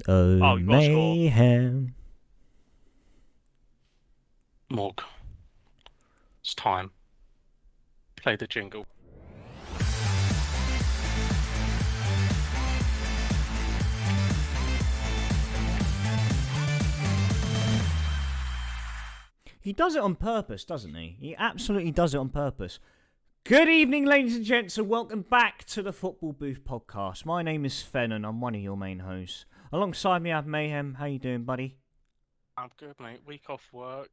Oh, You've got to score. Mayhem. Morg, it's time. Play the jingle. He does it on purpose, doesn't he? He absolutely does it on purpose. Good evening, ladies and gents, and welcome back to the Football Booth podcast. My name is Fennan, I'm one of your main hosts. Alongside me, I have Mayhem. How you doing, buddy? I'm good, mate. Week off work,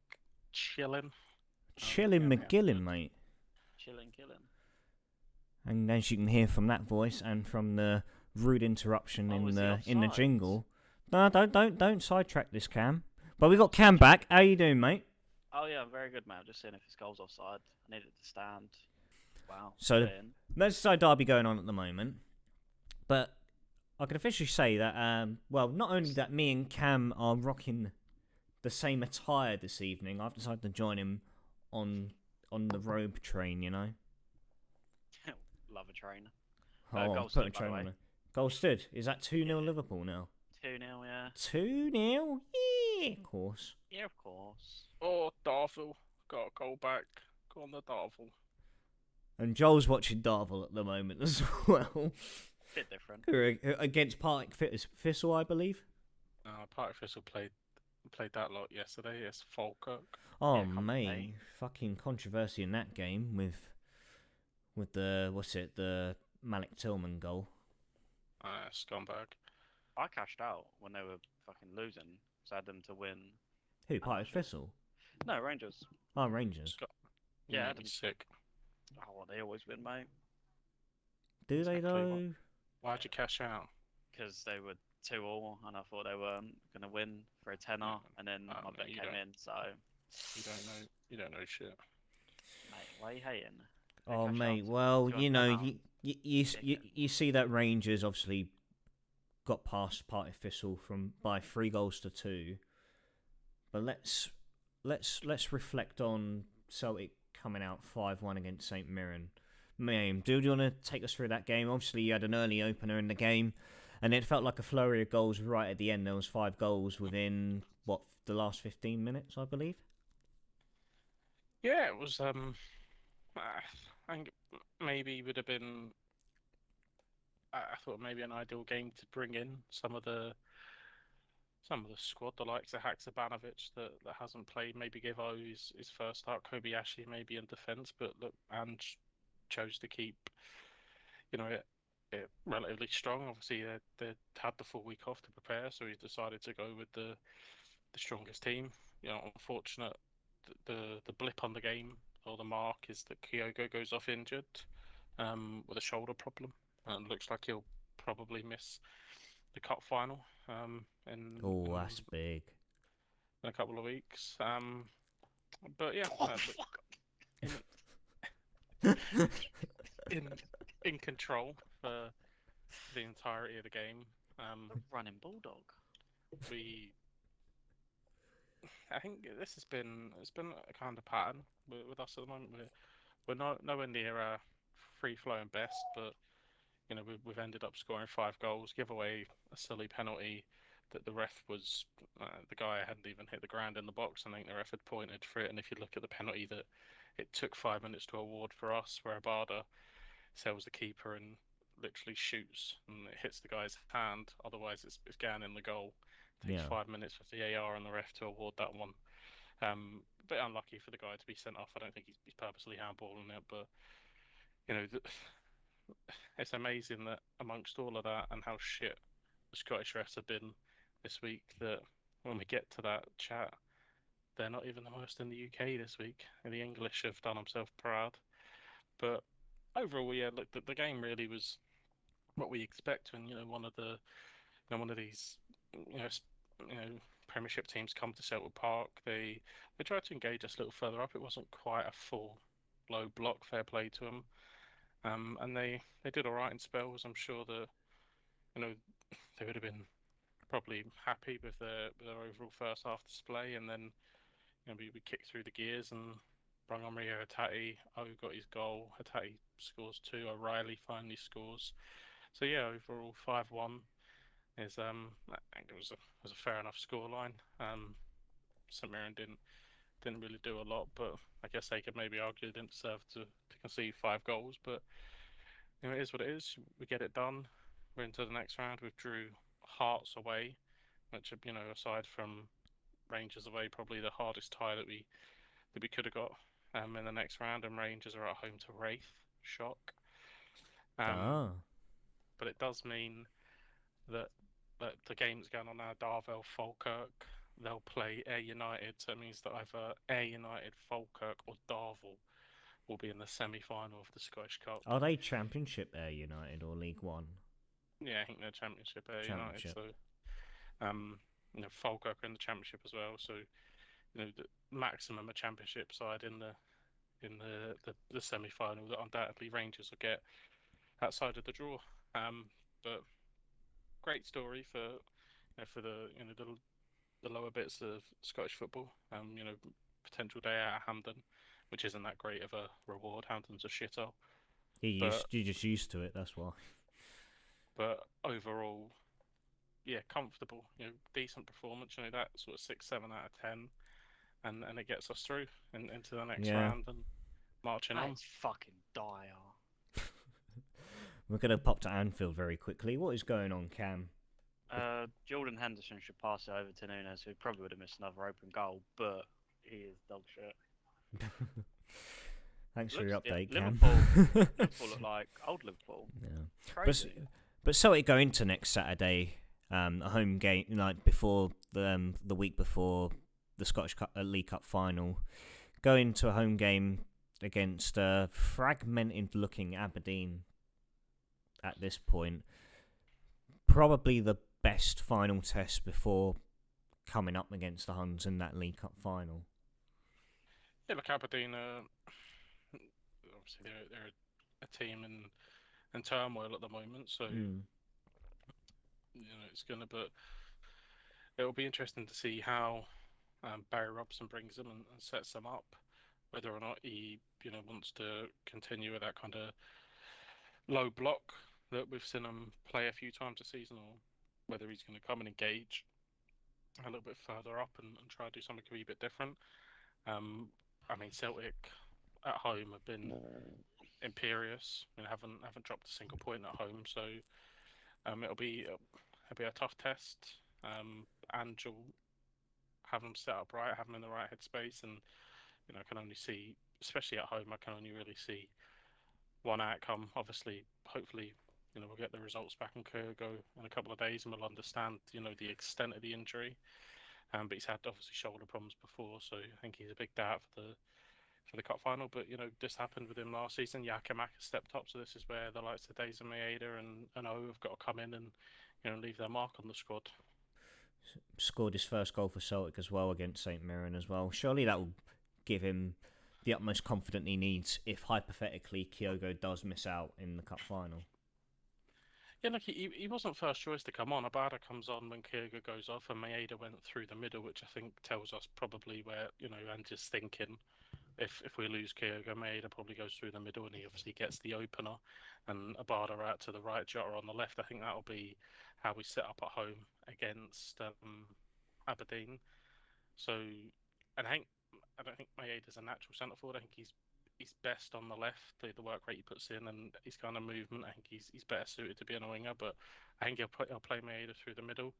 chilling. Chilling Yeah, I'm McGillen, good. mate. Chilling, killing. And as you can hear from that voice and from the rude interruption Oh, in is he the offside? jingle, no, don't sidetrack this, Cam. But we got Cam back. How you doing, mate? Oh yeah, I'm very good, man. Just seeing if his goal's offside. I need it to stand. Wow, So put the it in. Merseyside derby going on at the moment, but I can officially say that, well, not only that me and Cam are rocking the same attire this evening, I've decided to join him on the robe train, you know? Love a train. Oh, Goal put a stood, by the train on way. it. Goal stood. Is that 2-0 Yeah, Liverpool now? 2-0, yeah. 2-0? Yeah, of course. Yeah, of course. Oh, Darvel. Got to go back. Go on the Darvel. And Joel's watching Darvel at the moment as well. Bit different. Against Partick Thistle, I believe. Park Thistle played that lot yesterday. Yes, Falkirk. Oh, Yeah, company. mate. Fucking controversy in that game with the, the Malik Tillman goal. Scumbag. I cashed out when they were fucking losing, so I had them to win. Who, How Partick much? Thistle? No, Rangers. Oh, Rangers. Sc- Yeah, I had them. he's sick. Oh, well, they always win, mate. Do they Exactly. though? Why'd you cash out? Because they were 2-2, and I thought they were going to win for a tenner, and then my no, bet you came don't. in, so. You don't know. You don't know shit. Mate, why are you hating? They Oh, cashed mate. out Well, you know, £200. you see that Rangers obviously got past Partick Thistle by 3 goals to 2. But let's reflect on Celtic coming out 5-1 against St Mirren. Mate, do you want to take us through that game? Obviously, you had an early opener in the game, and it felt like a flurry of goals right at the end. There was 5 goals within the last 15 minutes, I believe. Yeah, it was. I think maybe would have been. I thought maybe an ideal game to bring in some of the squad, the likes of Haksabanovic that hasn't played. Maybe give O his first start. Kobayashi maybe in defence, but look, and chose to keep it relatively strong. Obviously, they had the full week off to prepare, so he's decided to go with the strongest team. Unfortunate the blip on the game or the mark is that Kyogo goes off injured with a shoulder problem, and looks like he'll probably miss the cup final Oh, that's big. in a couple of weeks. But yeah, in in in control for the entirety of the game. A running bulldog. We I think it's been a kind of pattern with us at the moment. We're not nowhere near a free flowing best, but we've ended up scoring 5 goals, give away a silly penalty that the ref was the guy hadn't even hit the ground in the box. I think the ref had pointed for it, and if you look at the penalty that it took 5 minutes to award for us, where Abada sells the keeper and literally shoots and it hits the guy's hand. Otherwise, it's going in the goal. It takes Yeah. 5 minutes for VAR and the ref to award that one. A bit unlucky for the guy to be sent off. I don't think he's purposely handballing it, but you know, it's amazing that amongst all of that and how shit the Scottish refs have been this week, that when we get to that chat, they're not even the worst in the UK this week. And the English have done themselves proud. But overall, yeah, look, the game really was what we expect when one of these you know you know Premiership teams come to Celtic Park. They tried to engage us a little further up. It wasn't quite a full low block. Fair play to them. And they did all right in spells. I'm sure that you know they would have been probably happy with their overall first half display, and then we kicked through the gears and brung on Rio Hatate. O got his goal. Hatate scores two. O'Reilly finally scores. So yeah, overall 5-1. is I think it was a fair enough scoreline. St Mirren didn't really do a lot, but I guess they could maybe argue they didn't deserve to concede 5 goals. But it is what it is. We get it done. We're into the next round. We've drew Hearts away, which aside from Rangers away, probably the hardest tie that we could have got in the next round. And Rangers are at home to Wraith. Shock. Ah. But it does mean that the game's going on now. Darvel, Falkirk. They'll play Ayr United, so it means that either Ayr United, Falkirk, or Darvel will be in the semi-final of the Scottish Cup. Are they Championship Ayr United or League One? Yeah, I think they're Championship Ayr United. So, Falkirk are in the Championship as well. So, the maximum a Championship side in the semi-final that undoubtedly Rangers will get outside of the draw. But great story for the lower bits of Scottish football. Potential day out at Hampden, which isn't that great of a reward. Hampden's a shithole. You're just used to it, that's why. But overall, yeah, comfortable. Decent performance. That sort of 6, 7 out of 10, and it gets us through into the next round and marching on. It's fucking dire. We're going to pop to Anfield very quickly. What is going on, Cam? Jordan Henderson should pass it over to Nunes, who probably would have missed another open goal, but he is dog shit. Thanks for your update, Cam. Liverpool look like old Liverpool. Yeah. Crazy. But Celtic go into next Saturday, a home game, like before the week before the Scottish League Cup final, go into a home game against fragmented-looking Aberdeen at this point. Probably the best final test before coming up against the Huns in that League Cup final. Yeah, look, Aberdeen, obviously they're a team in turmoil at the moment, so but it'll be interesting to see how Barry Robson brings them and sets them up, whether or not he wants to continue with that kind of low block that we've seen him play a few times this season, or whether he's going to come and engage a little bit further up and try to do something a wee bit different. Celtic at home have been imperious and haven't dropped a single point at home, so it'll be a tough test. Angel, have them set up right, have them in the right headspace, and I can only see, especially at home, I can only really see one outcome. Obviously, hopefully, we'll get the results back in Kyogo in a couple of days, and we'll understand, the extent of the injury. But he's had obviously shoulder problems before, so I think he's a big doubt for the cup final. But this happened with him last season. Yakimak has stepped up, so this is where the likes of Days and Maeda and O have got to come in and leave their mark on the squad. Scored his first goal for Celtic as well against St Mirren as well. Surely that will give him the utmost confidence he needs if hypothetically Kyogo does miss out in the cup final. Yeah, look, he wasn't first choice to come on. Abada comes on when Kyogo goes off, and Maeda went through the middle, which I think tells us probably where Ange's thinking. If we lose Kyogo, Maeda probably goes through the middle, and he obviously gets the opener, and Abada out to the right, Jota on the left. I think that'll be how we set up at home against Aberdeen. So, and I don't think Maeda's a natural centre forward. I think he's best on the left, the work rate he puts in and his kind of movement. I think he's better suited to being a winger, but I think he'll play Maeda through the middle.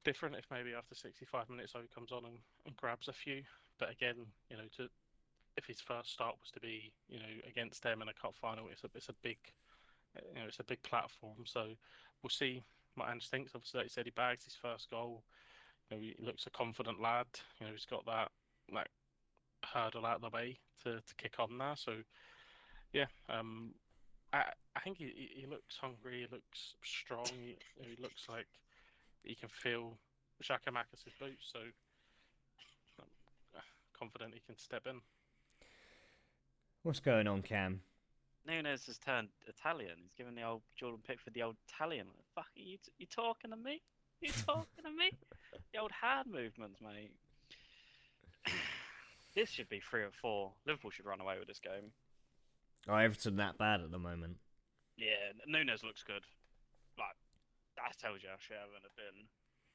Different if maybe after 65 minutes he comes on and grabs a few. But again, if his first start was to be against them in a cup final, it's a big it's a big platform. So we'll see what Ange thinks. Obviously, like you said, he bags his first goal. He looks a confident lad. He's got that hurdle out of the way to kick on there. So yeah, I think he looks hungry. He looks strong. He looks like he can feel Xhakamakis' boots. So I'm confident he can step in. What's going on, Cam? Nunes has turned Italian. He's given the old Jordan Pickford the old Italian. Fuck, you talking to me? You talking to me? The old hand movements, mate. This should be 3 or 4. Liverpool should run away with this game. Oh, Everton that bad at the moment. Yeah, Nunes looks good. Like, That tells you how shit everyone have been.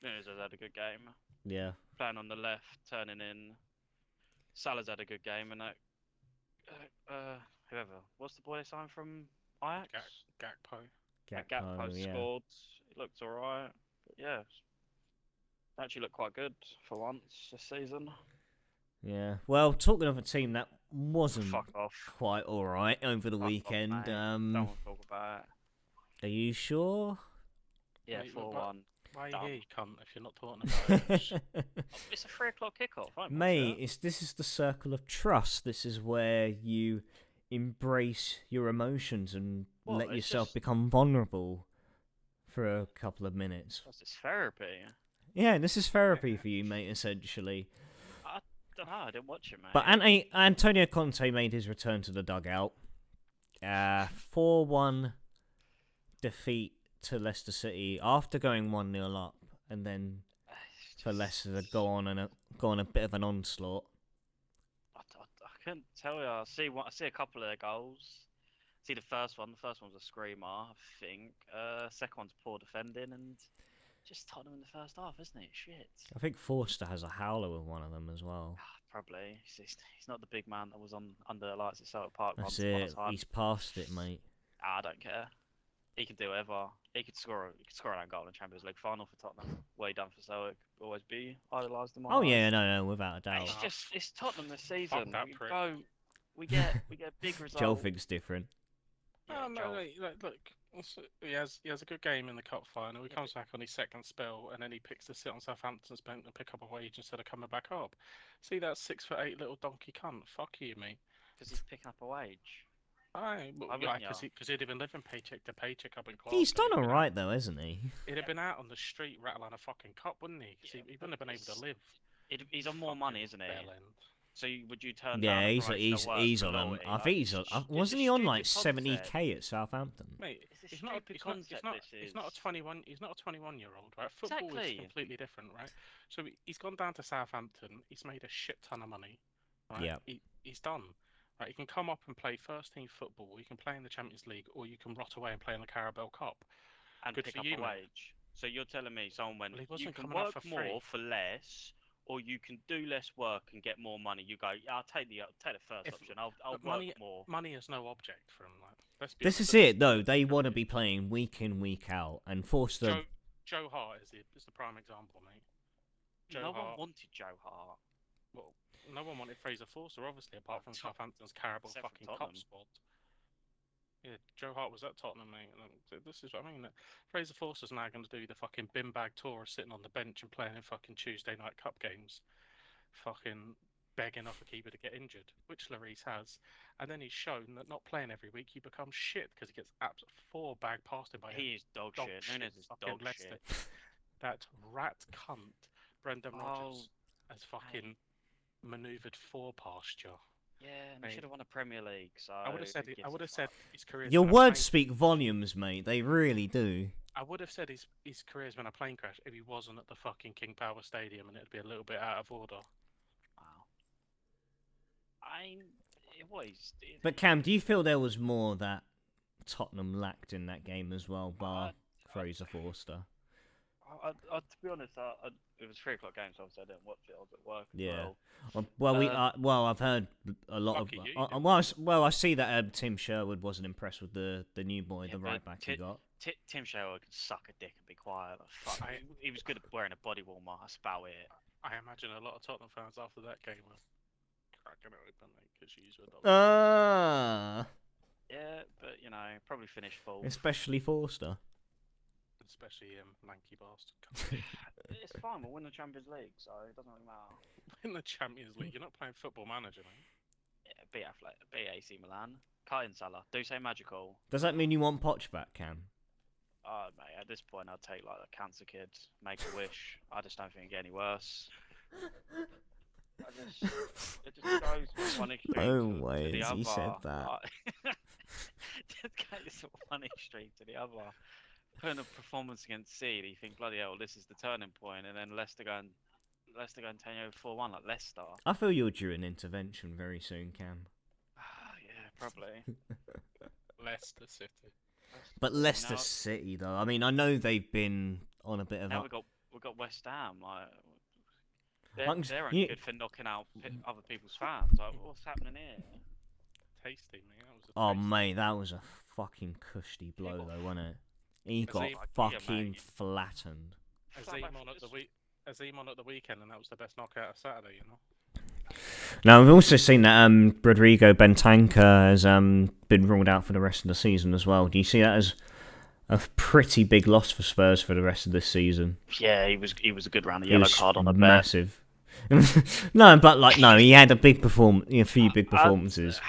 Nunes has had a good game. Yeah. Playing on the left, turning in. Salah's had a good game, and that. Whoever. What's the boy they signed from Ajax? Gakpo. Gakpo yeah. scored. It looked alright. But yeah, actually looked quite good for once this season. Yeah. Well, talking of a team that wasn't Fuck off. quite all right over the Fuck weekend. off, mate. Don't want to talk about it. Are you sure? Yeah, Mate, 4-1. Why are you Done. here, you cunt, if you're not talking about it? It's a 3 o'clock kickoff. I Mate, this is the circle of trust. This is where you embrace your emotions and Well, let it's yourself just- become vulnerable for a couple of minutes. What's this, therapy? Yeah, this is therapy for you, mate, essentially. I don't know. I didn't watch it, mate. But Antonio Conte made his return to the dugout. 4-1 defeat to Leicester City after going 1-0 up, and then for Leicester to go on a bit of an onslaught. I couldn't tell you. I see a couple of their goals. See the first one. The first one was a screamer, I think. Second one's poor defending, and just Tottenham in the first half, isn't it? Shit. I think Forster has a howler with one of them as well. Probably. He's not the big man that was under the lights at Celtic Park That's once upon a it. time. He's past it, mate. I don't care. He could do whatever. He could score an own goal in the Champions League final for Tottenham. What he done for Celtic will always be idolised in my Oh eyes. yeah, no, without a doubt. It's Tottenham this season. that We prick. we get a big result. Joel thinks different. Yeah, No, Joel. look. He has a good game in the cup final. He comes back on his second spell, and then he picks to sit on Southampton's bench and pick up a wage instead of coming back up. See that 6'8" little donkey cunt? Fuck you, mate. Because he's picking up a wage. Aye, Why wouldn't ya? because he'd have been living paycheck to paycheck up in class. He's done all right though, hasn't he? He'd have been out on the street rattling a fucking cup, wouldn't he? 'Cause Yeah, he wouldn't have been able to live. He's on more money, isn't he? Bellend. So would you turn Yeah, down a he's promotion at work he's for on. loyalty? I think he's on. It's Wasn't a he on stupid like concept. 70k at Southampton? Mate, It's a he's not, stupid he's not, concept, he's this he's not a is. 21. He's not a 21-year-old, right? Football Exactly. is completely different, right? So he's gone down to Southampton. He's made a shit ton of money. Right? Yeah. He's done. Right? He can come up and play first team football. You can play in the Champions League, or you can rot away and play in the Carabao Cup. And Good pick for up you, a mate. wage. So you're telling me someone went, Well, he you wasn't can coming up work for more free. for less, or you can do less work and get more money. You go, yeah, I'll take the first If- option. I'll but work money- more. Money is no object for him. Like, let's be This honest, is it though. They want to be playing week in, week out, and Forster. Joe Hart is the prime example, mate. Joe No one Hart. wanted Joe Hart. Well, no one wanted Fraser Forster, obviously, apart from Southampton's Carabao Except for fucking cup Tottenham. spot. Yeah, Joe Hart was at Tottenham, mate. And this is what I mean. Fraser Forster's now going to do the fucking bin bag tour of sitting on the bench and playing in fucking Tuesday night cup games. Fucking begging off a keeper to get injured, which Lloris has. And then he's shown that not playing every week, he becomes shit because he gets 4 bag passed him by He is dog shit. Nunes is fucking dog Leicester. shit. That rat cunt, Brendan Rodgers, Oh, has fucking manoeuvred 4 past you. yeah, and Mate. he should have won a Premier League. So I would have said. who gives I would a have said fuck? his career. Your words speak volumes, mate. They really do. I would have said his career's been a plane crash if he wasn't at the fucking King Power Stadium, and it'd be a little bit out of order. Wow. It was. But Cam, do you feel there was more that Tottenham lacked in that game as well, bar Fraser Forster? To be honest, it was 3 o'clock game, so obviously I didn't watch it. I was at work. As Yeah. well. Well, I've heard a lot of. Lucky you didn't. I see that Tim Sherwood wasn't impressed with the new boy, Yeah, the but right back he got. Tim Sherwood can suck a dick and be quiet. Like, fuck. He was good at wearing a body warmer. That's about it. I imagine a lot of Tottenham fans after that game were cracking it open, mate, because you were dog. Ah, Yeah, but probably finished full. especially Forster. Especially lanky bastard. It's fine. We'll win the Champions League, so it doesn't really matter. In the Champions League, you're not playing Football Manager, mate. Yeah, beat AC Milan. Cut in Salah. Do say magical. Does that mean you want Poch back, Cam? Oh, mate, at this point, I'd take like a cancer kid, make a wish. I just don't think it get any worse. It just goes from one extreme No to way, the has other. he said that? Just goes from one extreme to the other. Putting a performance against City, you think bloody hell, this is the turning point, and then Leicester going 10-0 4-1 like Leicester. I feel you're due an intervention very soon, Cam. Yeah, probably. Leicester City. But Leicester City, though, I mean, I know they've been on a bit of. Now we got West Ham. Like they're you- only good for knocking out other people's fans. Like what's happening here? Tasty, mate. That was a Oh, tasty. mate, that was a fucking cushy blow, though, wasn't it? He got Azim- fucking mate. flattened. Azim on at the weekend, and that was the best knockout of Saturday, you know. Now, we've also seen that Rodrigo Bentancur has been ruled out for the rest of the season as well. Do you see that as a pretty big loss for Spurs for the rest of this season? Yeah, he was a good round. The He yellow was card on a bet. massive. No, he had a few big performances.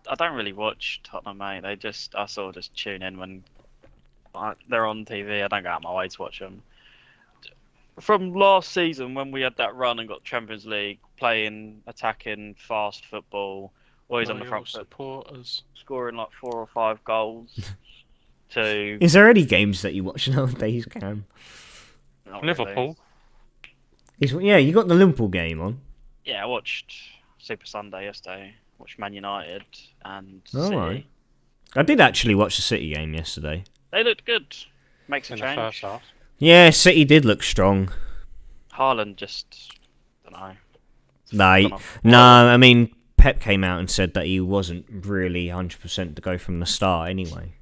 I don't really watch Tottenham, mate. I sort of just tune in when they're on TV. I don't go out my way to watch them. From last season, when we had that run and got Champions League, playing, attacking, fast football, always on the front foot, supporters, scoring like 4 or 5 goals. Is there any games that you watch nowadays, Cam? Not Liverpool. really. You got the Liverpool game on. Yeah, I watched Super Sunday yesterday. Watched Man United and Oh, City. right. I did actually watch the City game yesterday. They looked good. Makes a in change. the first half. Yeah, City did look strong. Haaland just, don't know. No, I mean, Pep came out and said that he wasn't really 100% to go from the start anyway.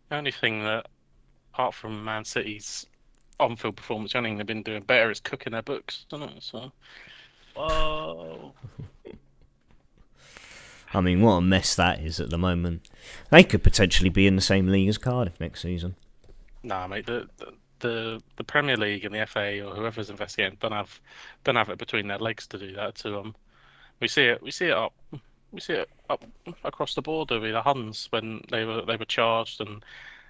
The only thing that, apart from Man City's on-field performance, the only thing they've been doing better is cooking their books, isn't it? So. Whoa. I mean, what a mess that is at the moment. They could potentially be in the same league as Cardiff next season. Nah, mate. The Premier League and the FA or whoever's investigating don't have it between their legs to do that to them. We see it up across the border with the Huns when they were charged and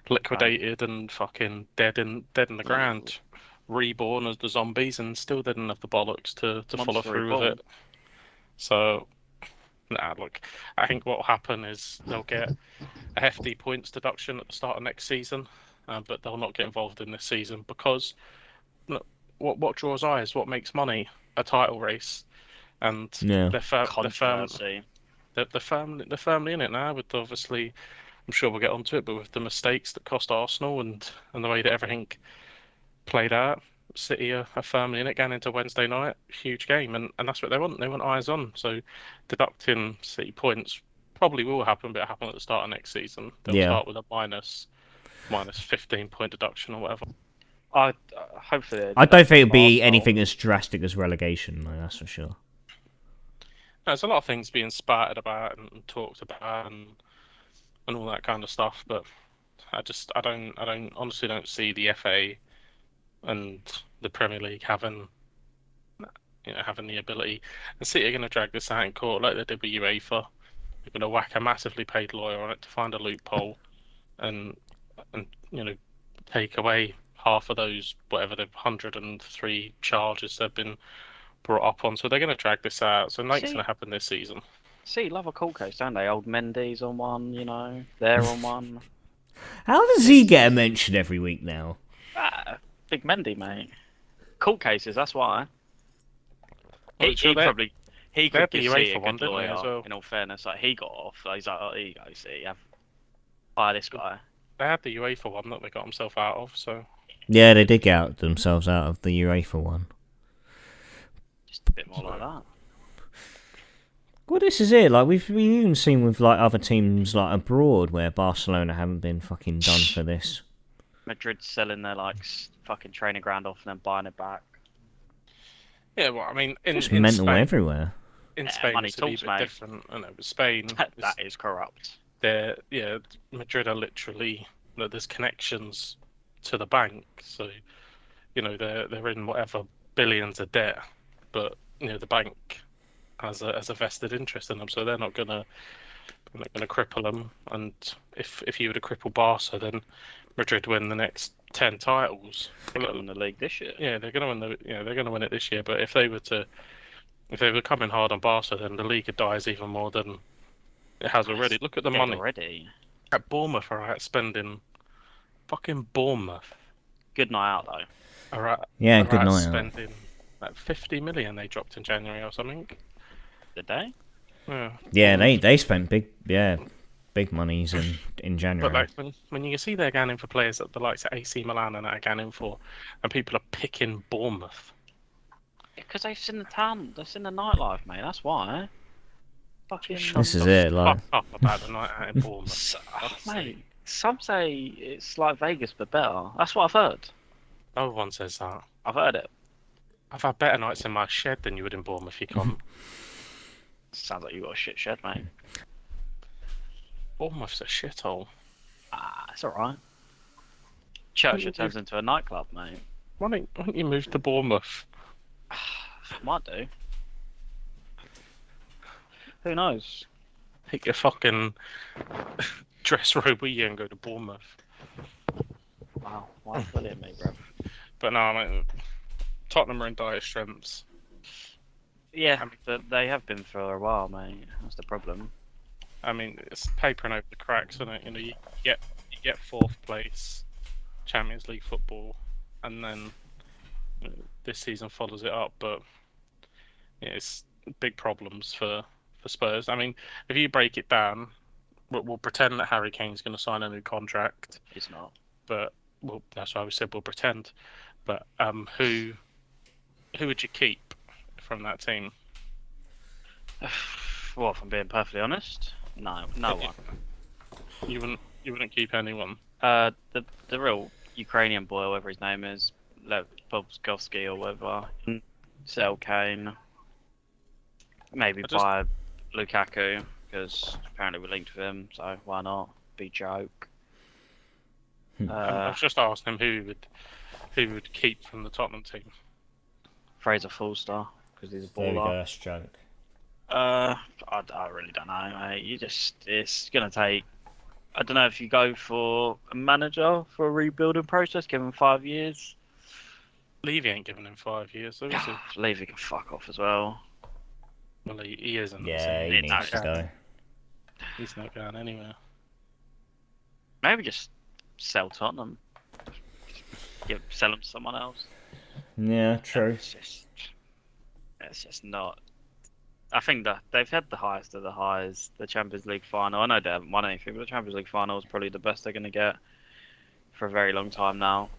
liquidated and fucking dead in the ground, reborn as the zombies, and still didn't have the bollocks to follow through with it. So, nah, look, I think what will happen is they'll get a hefty points deduction at the start of next season, but they'll not get involved in this season because look, what draws eyes, what makes money, a title race, and they're firmly in it now. With obviously, I'm sure we'll get onto it, but with the mistakes that cost Arsenal and the way that everything played out, City are firmly in it going into Wednesday night. Huge game, and that's what they want. They want eyes on. So deducting City points probably will happen, but it'll happen at the start of next season. They'll start with a minus 15-point deduction or whatever. Hopefully. I don't think it'll be anything as drastic as relegation, though, that's for sure. There's a lot of things being spouted about and talked about and all that kind of stuff, but I honestly don't see the FA and the Premier League having the ability. And City are going to drag this out in court like they did with UEFA. They're going to whack a massively paid lawyer on it to find a loophole and take away half of those, whatever the 103 charges they've been brought up on. So they're going to drag this out. So nothing's going to happen this season. See, love a court case, don't they? Old Mendy's on one, they're on one. How does he get a mention every week now? Big Mendy, mate. Court cases, that's why. He could give City a good lawyer, as well. In all fairness. Like, he got off. He's like, oh, here you go, City. Fire this guy. They had the UEFA one that they got himself out of, so... Yeah, they did get themselves out of the UEFA one. Just a bit more like that. Well, this is it. Like we've even seen with like other teams like abroad where Barcelona haven't been fucking done for this. Madrid's selling their fucking training ground off and then buying it back. Yeah, well, I mean, it's mental Spain, everywhere. In Spain, it's a bit different. I know, but Spain, that is corrupt. Madrid are literally there's connections to the bank, so they're in whatever billions of debt, but the bank has a vested interest in them, so they're not gonna cripple them. And if you were to cripple Barca, then Madrid win the next 10 titles. They're gonna win the league this year. Yeah, they're gonna win it this year. But if they were coming hard on Barca, then the league dies even more than it has already. Look at the money already. At Bournemouth are out spending fucking Bournemouth. Good night out though. Good night spending like 50 million they dropped in January or something. Did they? Yeah. Yeah, they spent big. Yeah. big monies in January. But like when you see they're going in for players that the likes of AC Milan and are going in for, and people are picking Bournemouth. Because they've seen the town, they've seen the nightlife, mate. That's why. Fucking. This is it, like. Fuck up about the night out in Bournemouth. Mate, some say it's like Vegas but better. That's what I've heard. No one says that. I've heard it. I've had better nights in my shed than you would in Bournemouth, you can't. Sounds like you got a shit shed, mate. Bournemouth's a shithole. It's alright. Churchill turns into a nightclub, mate. Why don't you move to Bournemouth? Might do. Who knows? Take your fucking dress robe with you and go to Bournemouth. Wow, why are you bullying me, bro? But no, I mean, Tottenham are in dire straits. Yeah, but they have been for a while, mate. That's the problem. I mean, it's papering over the cracks, isn't it? You know, you get fourth place, Champions League football, and then this season follows it up. But it's big problems for Spurs. I mean, if you break it down, we'll pretend that Harry Kane's going to sign a new contract. He's not. But that's why we said we'll pretend. But who would you keep from that team? Well, if I'm being perfectly honest, no one. You wouldn't keep anyone. The real Ukrainian boy, whatever his name is, Lev Bobskovsky or whatever, sell Kane. Maybe buy Lukaku because apparently we're linked with him, so why not? Be joke. I've just asked him who would keep from the Tottenham team. Fraser Forster because he's a There we go, baller. that's a joke. I really don't know, mate. It's gonna take. I don't know if you go for a manager for a rebuilding process, give him 5 years. Levy ain't given him 5 years, so is he? Levy can fuck off as well. Well, he isn't. Yeah, he needs to go. He's not going anywhere. Maybe just sell Tottenham. Sell them to someone else. Yeah, true. It's just not. I think that they've had the highest of the highs. The Champions League final. I know they haven't won anything, but the Champions League final is probably the best they're going to get for a very long time now.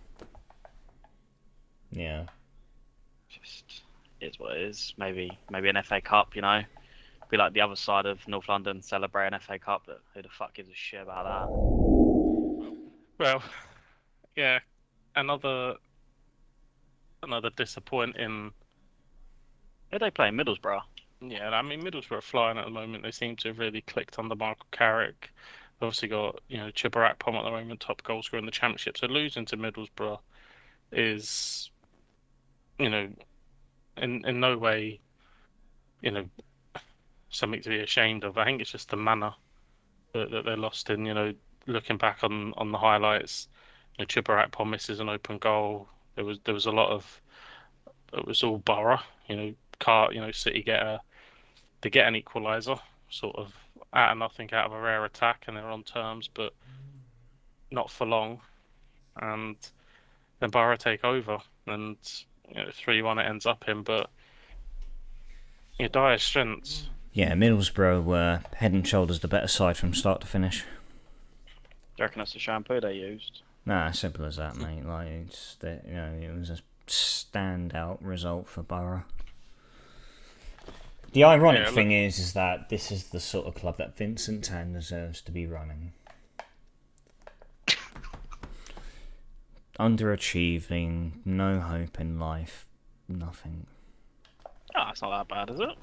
Yeah. Just is what it is. Maybe an FA Cup, you know. Be like the other side of North London, celebrate an FA Cup, but who the fuck gives a shit about that? Well, yeah, another disappointing. Who they play? Middlesbrough. Yeah, I mean Middlesbrough are flying at the moment. They seem to have really clicked under Michael Carrick. They've obviously got Chibarakpom at the moment, top goal scorer in the Championship. So losing to Middlesbrough is, in no way, something to be ashamed of. I think it's just the manner that they lost in. Looking back on the highlights, Chibarakpom misses an open goal. There was a lot of. It was all Borough. City get an equaliser, sort of out of nothing, out of a rare attack, and they're on terms, but not for long. And then Borough take over, and 3-1 it ends up in. But dire strengths. Yeah, Middlesbrough were head and shoulders the better side from start to finish. Do you reckon that's the shampoo they used? Nah, simple as that, mate. Like it was a standout result for Borough. The ironic thing is that this is the sort of club that Vincent Tan deserves to be running. Underachieving, no hope in life, nothing. Oh, it's not that bad, is it?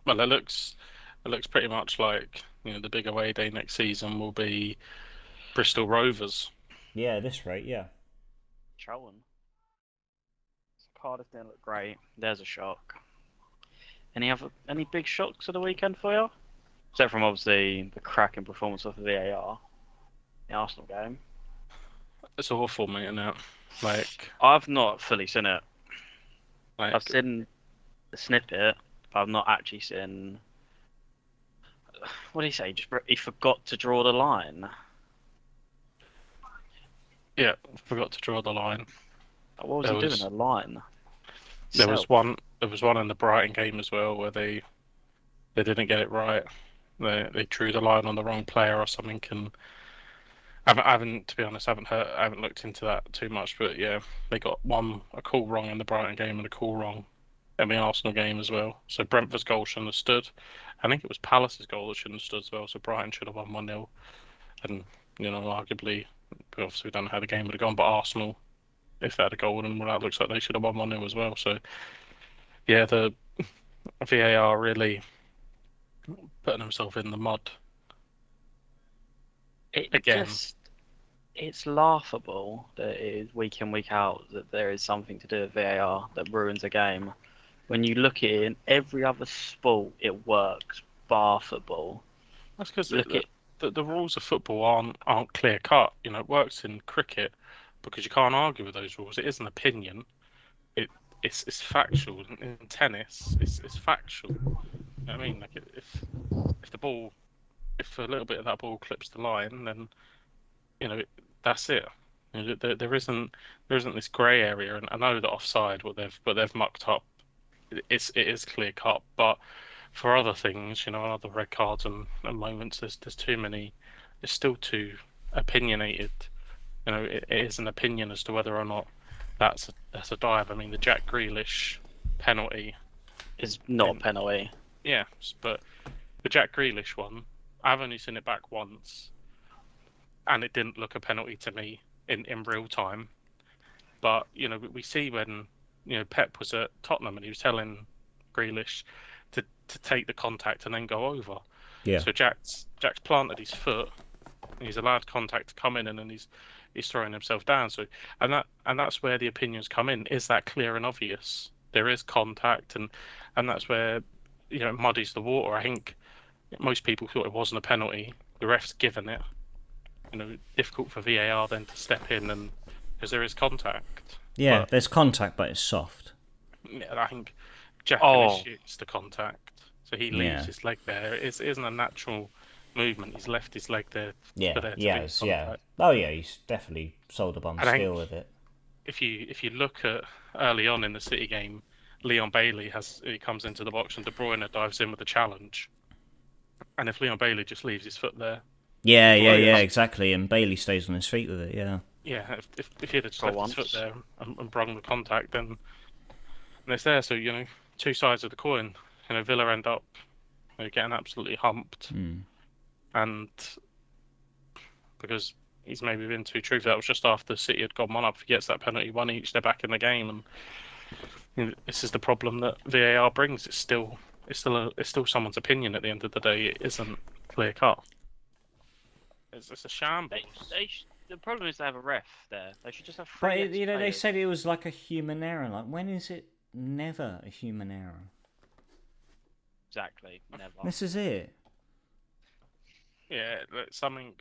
Well, it looks pretty much like the big away day next season will be Bristol Rovers. Yeah, this rate, yeah. Charlton. Cardiff didn't look great. There's a shock. Any big shocks of the weekend for you? Except from obviously the cracking performance of the VAR, the Arsenal game. It's awful, mate. Isn't it? Like I've not fully seen it. Like, I've seen the snippet, but I've not actually seen. What did he say? He forgot to draw the line. Yeah, forgot to draw the line. What was he doing? A line. There was one in the Brighton game as well where they didn't get it right. they drew the line on the wrong player or something. And I haven't, to be honest, I haven't looked into that too much. But yeah, they got a call wrong in the Brighton game and a call wrong in the Arsenal game as well. So Brentford's goal shouldn't have stood. I think it was Palace's goal that shouldn't have stood as well. So Brighton should have won 1-0. And arguably, obviously we don't know how the game would have gone, but Arsenal, if they had a goal, then well, that looks like they should have won 1-0 as well. So yeah, the VAR really putting himself in the mud It again. it's laughable that it is week in, week out that there is something to do with VAR that ruins a game. When you look at it in every other sport, it works, bar football. That's because Look at the rules of football aren't clear cut. It works in cricket because you can't argue with those rules. It is an opinion. It it's factual. In tennis, it's factual. You know what I mean, like if the ball, if a little bit of that ball clips the line, then that's it. There isn't this grey area, and I know that offside, what they've mucked up, it is clear cut. But for other things, other red cards and moments, there's too many. It's still too opinionated. It is an opinion as to whether or not that's a dive. I mean, the Jack Grealish penalty is not a penalty. Yeah, but the Jack Grealish one, I've only seen it back once, and it didn't look a penalty to me in real time. But we see when Pep was at Tottenham and he was telling Grealish to take the contact and then go over. Yeah. So Jack's planted his foot, and he's allowed contact to come in, and then he's throwing himself down. So and that's where the opinions come in. Is that clear and obvious? There is contact, and that's where it muddies the water. I think most people thought it wasn't a penalty. The ref's given it. Difficult for VAR then to step in, and because there is contact. Yeah, there's contact, but it's soft. Yeah, I think Jack initiates the contact, so he leaves his leg there. It isn't a natural movement. He's left his leg there. Yeah, yeah. Oh yeah, he's definitely sold a bum skill with it. If you look at early on in the City game, Leon Bailey comes into the box and De Bruyne dives in with a challenge, and if Leon Bailey just leaves his foot there. Yeah, exactly. And Bailey stays on his feet with it. Yeah. Yeah, if he'd have just left his foot there and brung the contact, then it's there. So two sides of the coin. Villa end up getting absolutely humped, and because he's maybe been too truthful, that was just after City had gone 1-up. If he gets that penalty 1 each, they're back in the game, and this is the problem that VAR brings. It's still someone's opinion at the end of the day. It isn't clear cut. It's a shambles. The problem is they have a ref there. They should just have three. But they said it was like a human error. Like, when is it never a human error? Exactly, never. This is it. Yeah, something.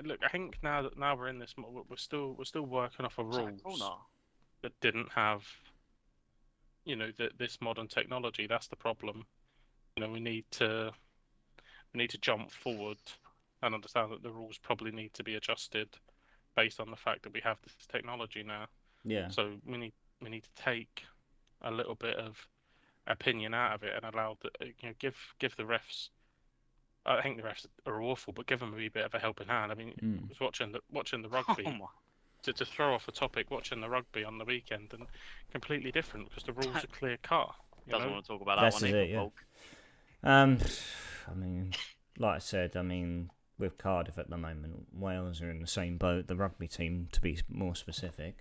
Look, I think now we're in this, we're still working off of rules that didn't have, this modern technology. That's the problem. We need to jump forward and understand that the rules probably need to be adjusted based on the fact that we have this technology now. Yeah. So we need to take a little bit of opinion out of it and allow give the refs. I think the refs are awful, but give them a wee bit of a helping hand. I mean, I was watching the rugby. To throw off a topic, watching the rugby on the weekend, and completely different because the rules are clear cut. Doesn't want to talk about that one either. Yeah. I mean, like I said, with Cardiff at the moment, Wales are in the same boat. The rugby team, to be more specific,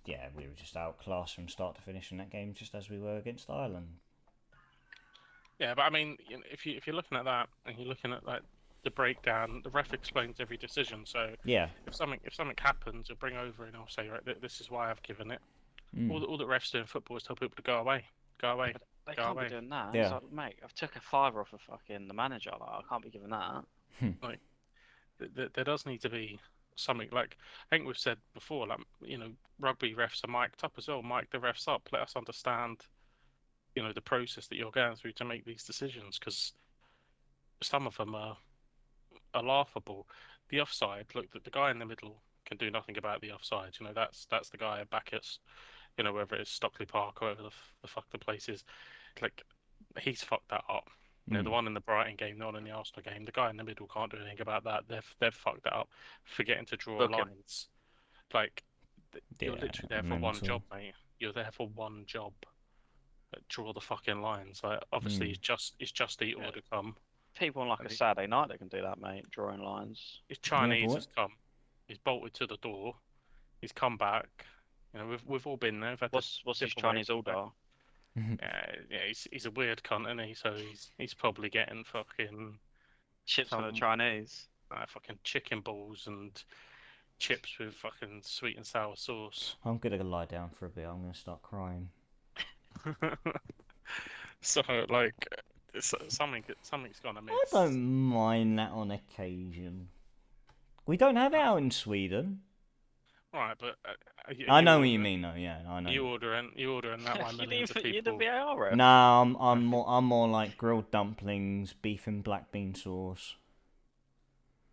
we were just outclassed from start to finish in that game, just as we were against Ireland. Yeah, but I mean, if you're looking at that and you're looking at like the breakdown, the ref explains every decision. So yeah, if something happens, he'll bring over and he'll say, right, this is why I've given it. All that refs do in football is tell people to go away. But they can't be doing that. Yeah. Like, mate, I've took a $5 off of fucking the manager. Like, I can't be giving that. Like, there does need to be something. Like, I think we've said before, like, rugby refs are mic'd up as well. Mic the refs up. Let us understand, the process that you're going through to make these decisions, because some of them are laughable. The offside, look, the guy in the middle can do nothing about the offside. That's the guy at Bacchus. Whether it's Stockley Park or whatever the fuck the place is, like, he's fucked that up. You know, the one in the Brighton game, the one in the Arsenal game. The guy in the middle can't do anything about that. They've fucked that up, forgetting to draw Book him. lines. Like, you're Yeah, literally there for one mental. job, mate. You're there for one job. Draw the fucking lines. Like, obviously, it's just eat or to come. People on like a Saturday night that can do that, mate. Drawing lines. His Chinese boy. has come. He's bolted to the door. He's come back. You know, we've all been there. We've had What's his simple Chinese way to come order? Yeah, he's a weird cunt, isn't he? So he's probably getting fucking Chips from the some- Chinese. fucking chicken balls and chips with fucking sweet and sour sauce. I'm gonna lie down for a bit. I'm gonna start crying. So like, something's gonna miss. I don't mind that on occasion. We don't have it out in Sweden. Right, but I know what you mean, though. Yeah, I know. You ordering that by millions of You're the people. VAR ref. Nah, I'm more like grilled dumplings, beef and black bean sauce.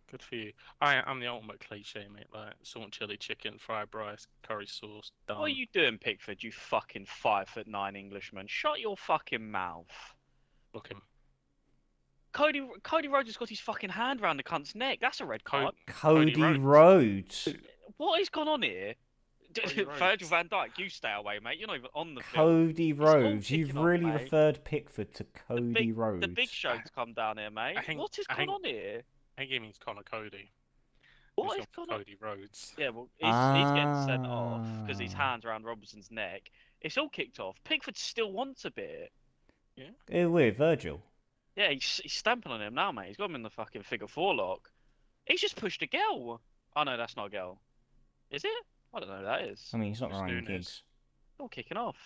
Good for you. I'm the ultimate cliche, mate. Like salt and chili chicken, fried rice, curry sauce. Done. What are you doing, Pickford? You fucking 5'9" Englishman. Shut your fucking mouth. Look him. Cody Rhodes has got his fucking hand round the cunt's neck. That's a red card. Cody Rhodes. Rhodes. What has gone on here? Cody Rhodes. Virgil van Dijk, you stay away, mate. You're not even on the field. Cody Rhodes. You've kicking off, really mate. referred Pickford to Cody Rhodes. The big show's come down here, mate. What has gone on here? I think he means Connor Cody. What He's is not gone on? Cody Rhodes. Yeah, well, he's getting sent off because his hand's around Robertson's neck. It's all kicked off. Pickford still wants a bit. Who with Virgil? Yeah, he's stamping on him now, mate. He's got him in the fucking figure four lock. He's just pushed a girl. Oh no, that's not a girl. Is it? I don't know who that is. I mean, he's not Who's Ryan doing Giggs. this? All kicking off.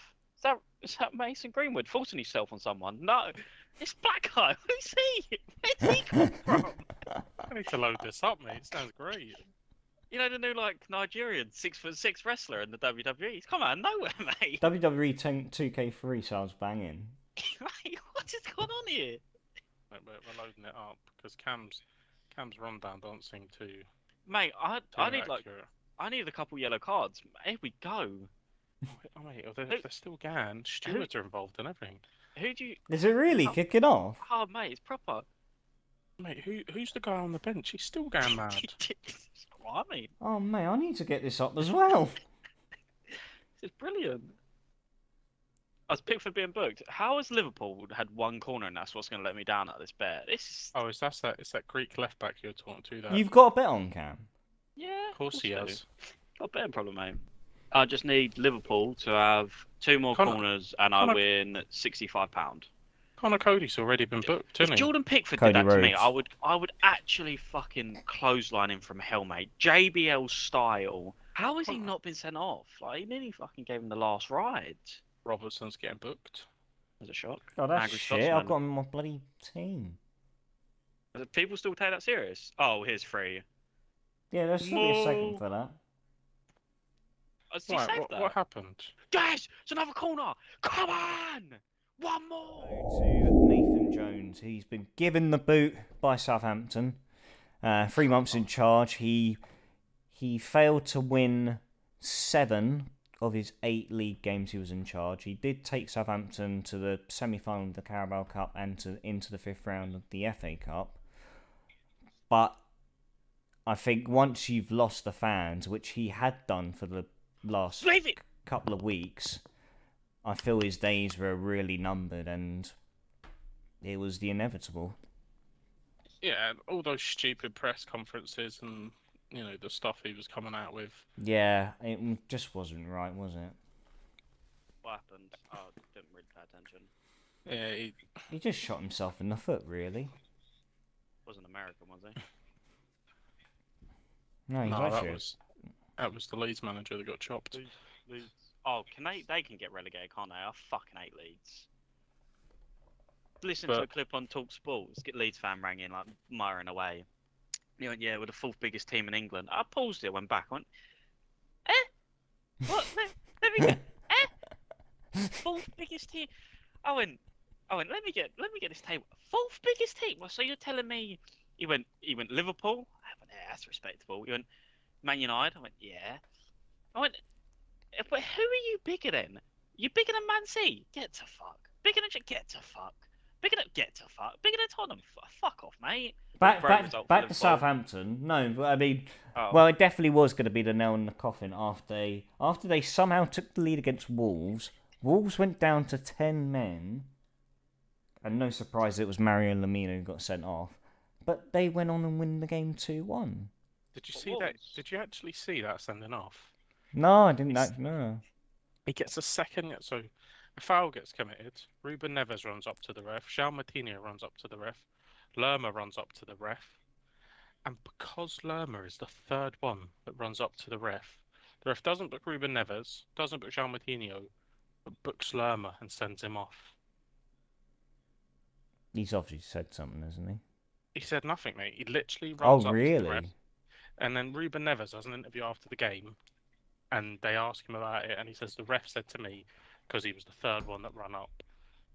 Is that Mason Greenwood forcing himself on someone? No, it's Black Guy. Who's he? Where's he come from? I need to load this up, mate. It sounds great. You know the new like Nigerian 6'6" wrestler in the WWE. He's come out of nowhere, mate. WWE 2K3 sounds banging. Mate, what is going on here? Like, we're loading it up because Cam's rundown don't seem too. Mate, I need like accurate. I need a couple yellow cards. Here we go. Oh mate, they're still going. Stewards are involved in everything. Who do you? Is it really kicking off? Oh, mate, it's proper. Mate, who's the guy on the bench? He's still going mad. What I mean, Oh, mate, I need to get this up as well. this is brilliant. As Pickford being booked, how has Liverpool had one corner and that's what's going to let me down at this bet? This is... Oh, it's that Greek left back you're talking to. That You've got a bet on, Cam. Yeah, of course he I do. has. Got a betting problem, mate. I just need Liverpool to have two more corners and I win £65. Connor Cody's already been booked, If isn't he? Jordan Pickford Cody did that to me, Rhodes. I would actually fucking clothesline him from hell, mate. JBL style. How has he not been sent off? Like, he nearly fucking gave him the last ride. Robertson's getting booked. That's a shock. Oh, that's Angry shit. Scotsman. I've got him in my bloody team. Do people still take that serious? Oh, here's free. Yeah, there's still be a second for that. Has he Right, saved that? what happened? Yes! It's another corner! Come on! One more! To Nathan Jones. He's been given the boot by Southampton. 3 months in charge. He failed to win 7 of his 8 league games he was in charge. He did take Southampton to the semi-final of the Carabao Cup and into the 5th round of the FA Cup. But I think once you've lost the fans, which he had done for the last couple of weeks, I feel his days were really numbered and it was the inevitable. Yeah, all those stupid press conferences and the stuff he was coming out with. Yeah, it just wasn't right, was it? What happened? Oh, I didn't really pay attention. Yeah, He just shot himself in the foot, really. Wasn't American, was he? No, he's no, Irish. that was the Leeds manager that got chopped. Leeds. Oh, they can get relegated, can't they? I fucking hate Leeds. Listen to a clip on Talk Sports. Leeds fan rang in, like, miring away. He went, yeah, we're the 4th biggest team in England. I paused it, went back, I went, What? Let me get, 4th biggest team? I went, let me get this table. 4th biggest team? Well, so you're telling me, he went Liverpool? I went, yeah, that's respectable. He went, Man United? I went, yeah. I went, but who are you bigger than? You bigger than Man City? Get to fuck. Bigger than get to fuck. Bigger than bigger than Tottenham. Fuck off, mate. Back Great result for to Liverpool. Southampton. No, but I mean, Oh. well, it definitely was going to be the nail in the coffin after they somehow took the lead against Wolves. Wolves went down to 10 men, and no surprise it was Mario Lemina who got sent off. But they went on and win the game 2-1. Did you see that? Did you actually see that sending off? No, I didn't. No. He gets a second, so a foul gets committed. Ruben Neves runs up to the ref. João Martinho runs up to the ref. Lerma runs up to the ref. And because Lerma is the third one that runs up to the ref doesn't book Ruben Neves, doesn't book João Martinho, but books Lerma and sends him off. He's obviously said something, hasn't he? He said nothing, mate. He literally runs up to the ref. Really? And then Ruben Neves does an interview after the game, and they ask him about it, and he says, the ref said to me, because he was the third one that ran up,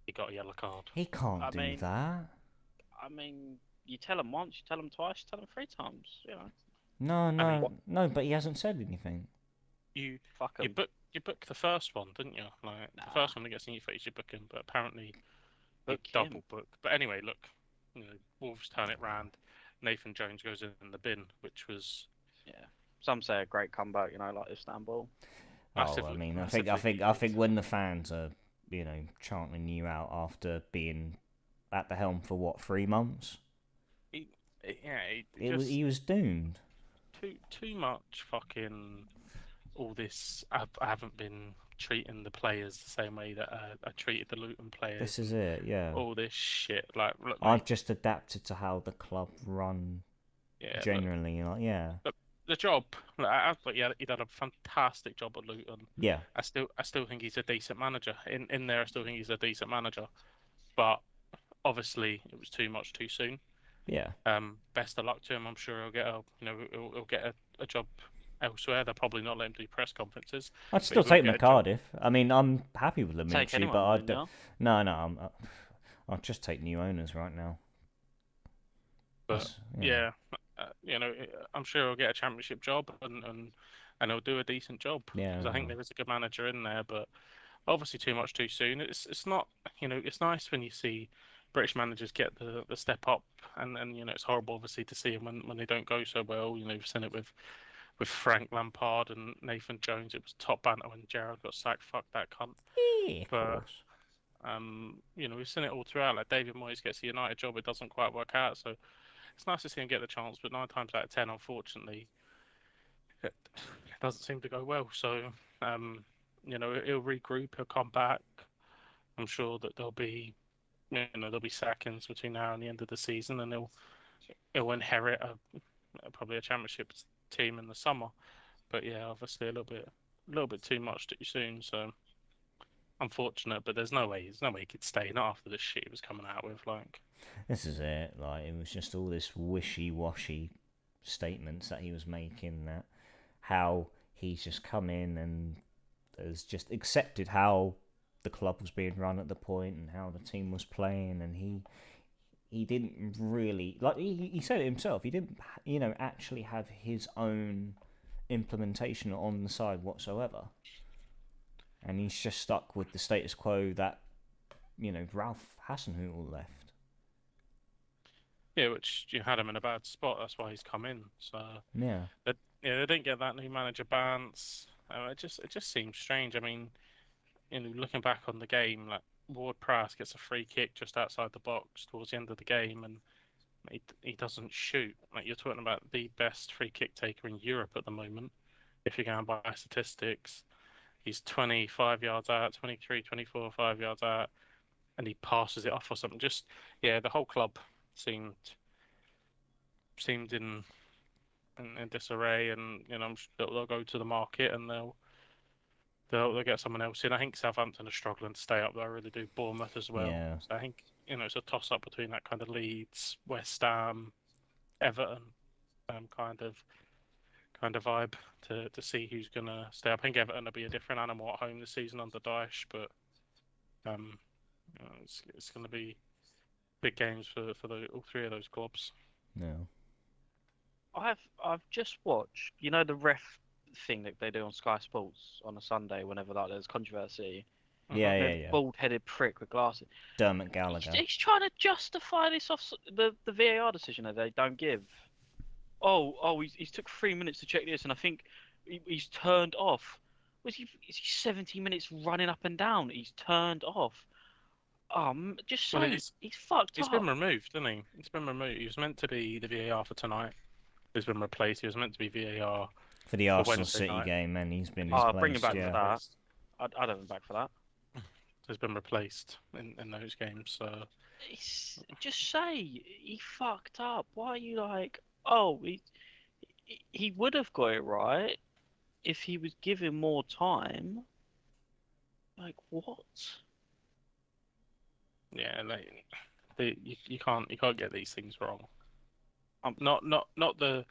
he got a yellow card. He can't do that. I mean, you tell him once, you tell him twice, you tell him 3 times, you know. No, but he hasn't said anything. You Fuck him. You book the first one, didn't you? Like the first one that gets in your face, you book him, but apparently you double book. But anyway, look, Wolves turn it round. Nathan Jones goes in the bin, which was Some say a great comeback, like Istanbul. I mean, I think when the fans are, chanting you out after being at the helm for what 3 months, he was doomed. Too much fucking all this. I haven't been treating the players the same way that I treated the Luton players. This is it, yeah. All this shit, like look, I've just adapted to how the club run. Yeah, generally, But the job, he done a fantastic job at Luton. Yeah. I still think he's a decent manager. In there, I still think he's a decent manager. But obviously, it was too much too soon. Yeah. Best of luck to him. I'm sure he'll get a job elsewhere. They'll probably not let him do press conferences. I'd still take him to Cardiff. I mean, I'm happy with Lemaitre, but I don't. No, I'll just take new owners right now. But I'm sure he'll get a championship job and he'll do a decent job. Yeah. Because I think there is a good manager in there, but obviously too much too soon. It's not. It's nice when you see British managers get the step up, and it's horrible obviously to see them when they don't go so well. We've seen it with Frank Lampard and Nathan Jones. It was top banter when Gerrard got sacked. Fuck that cunt. Yeah, of course. We've seen it all throughout. Like David Moyes gets a United job, it doesn't quite work out. So it's nice to see him get the chance, but 9 times out of 10, unfortunately, it doesn't seem to go well. So he'll regroup, he'll come back. I'm sure that there'll be sackings between now and the end of the season, and he'll inherit probably a championship team in the summer. But yeah, obviously a little bit too much too soon. So unfortunate, but there's no way he could stay. Not after the shit he was coming out with. This is it. It was just all this wishy-washy statements that he was making. That how he's just come in and has just accepted how the club was being run at the point and how the team was playing, and he didn't really he said it himself. He didn't actually have his own implementation on the side whatsoever, and he's just stuck with the status quo that Ralph Hasenhüttl left. Yeah, which you had him in a bad spot. That's why he's come in. So yeah, they didn't get that new manager Bance. It just seems strange. I mean, looking back on the game, like Ward-Prowse gets a free kick just outside the box towards the end of the game, and he doesn't shoot. Like, you're talking about the best free kick taker in Europe at the moment, if you're going by statistics. He's 25 yards out, 23, 24, 5 yards out, and he passes it off or something. Just the whole club seemed in disarray, and I'm sure they'll go to the market and they'll get someone else in. I think Southampton are struggling to stay up there. I really do. Bournemouth as well. Yeah. So I think it's a toss up between that kind of Leeds, West Ham, Everton, kind of vibe to see who's gonna stay up. I think Everton will be a different animal at home this season under Dyche, but it's going to be big games for all 3 of those clubs. No. I've just watched, the ref thing that they do on Sky Sports on a Sunday whenever there's controversy. The bald-headed prick with glasses. Dermot Gallagher. He's trying to justify this off the VAR decision that they don't give. He's took 3 minutes to check this, and I think he's turned off. Is he 70 minutes running up and down? He's turned off. Just say he's fucked up. He's been removed, isn't he? He's been removed. He was meant to be the VAR for tonight. He's been replaced. He was meant to be VAR for the Arsenal City game, and he's been replaced. Bring him back for that. I'd have him back for that. He's been replaced in those games. So just say he fucked up. Why are you like? He would have got it right if he was given more time. Like what? Yeah, you can't get these things wrong. Not the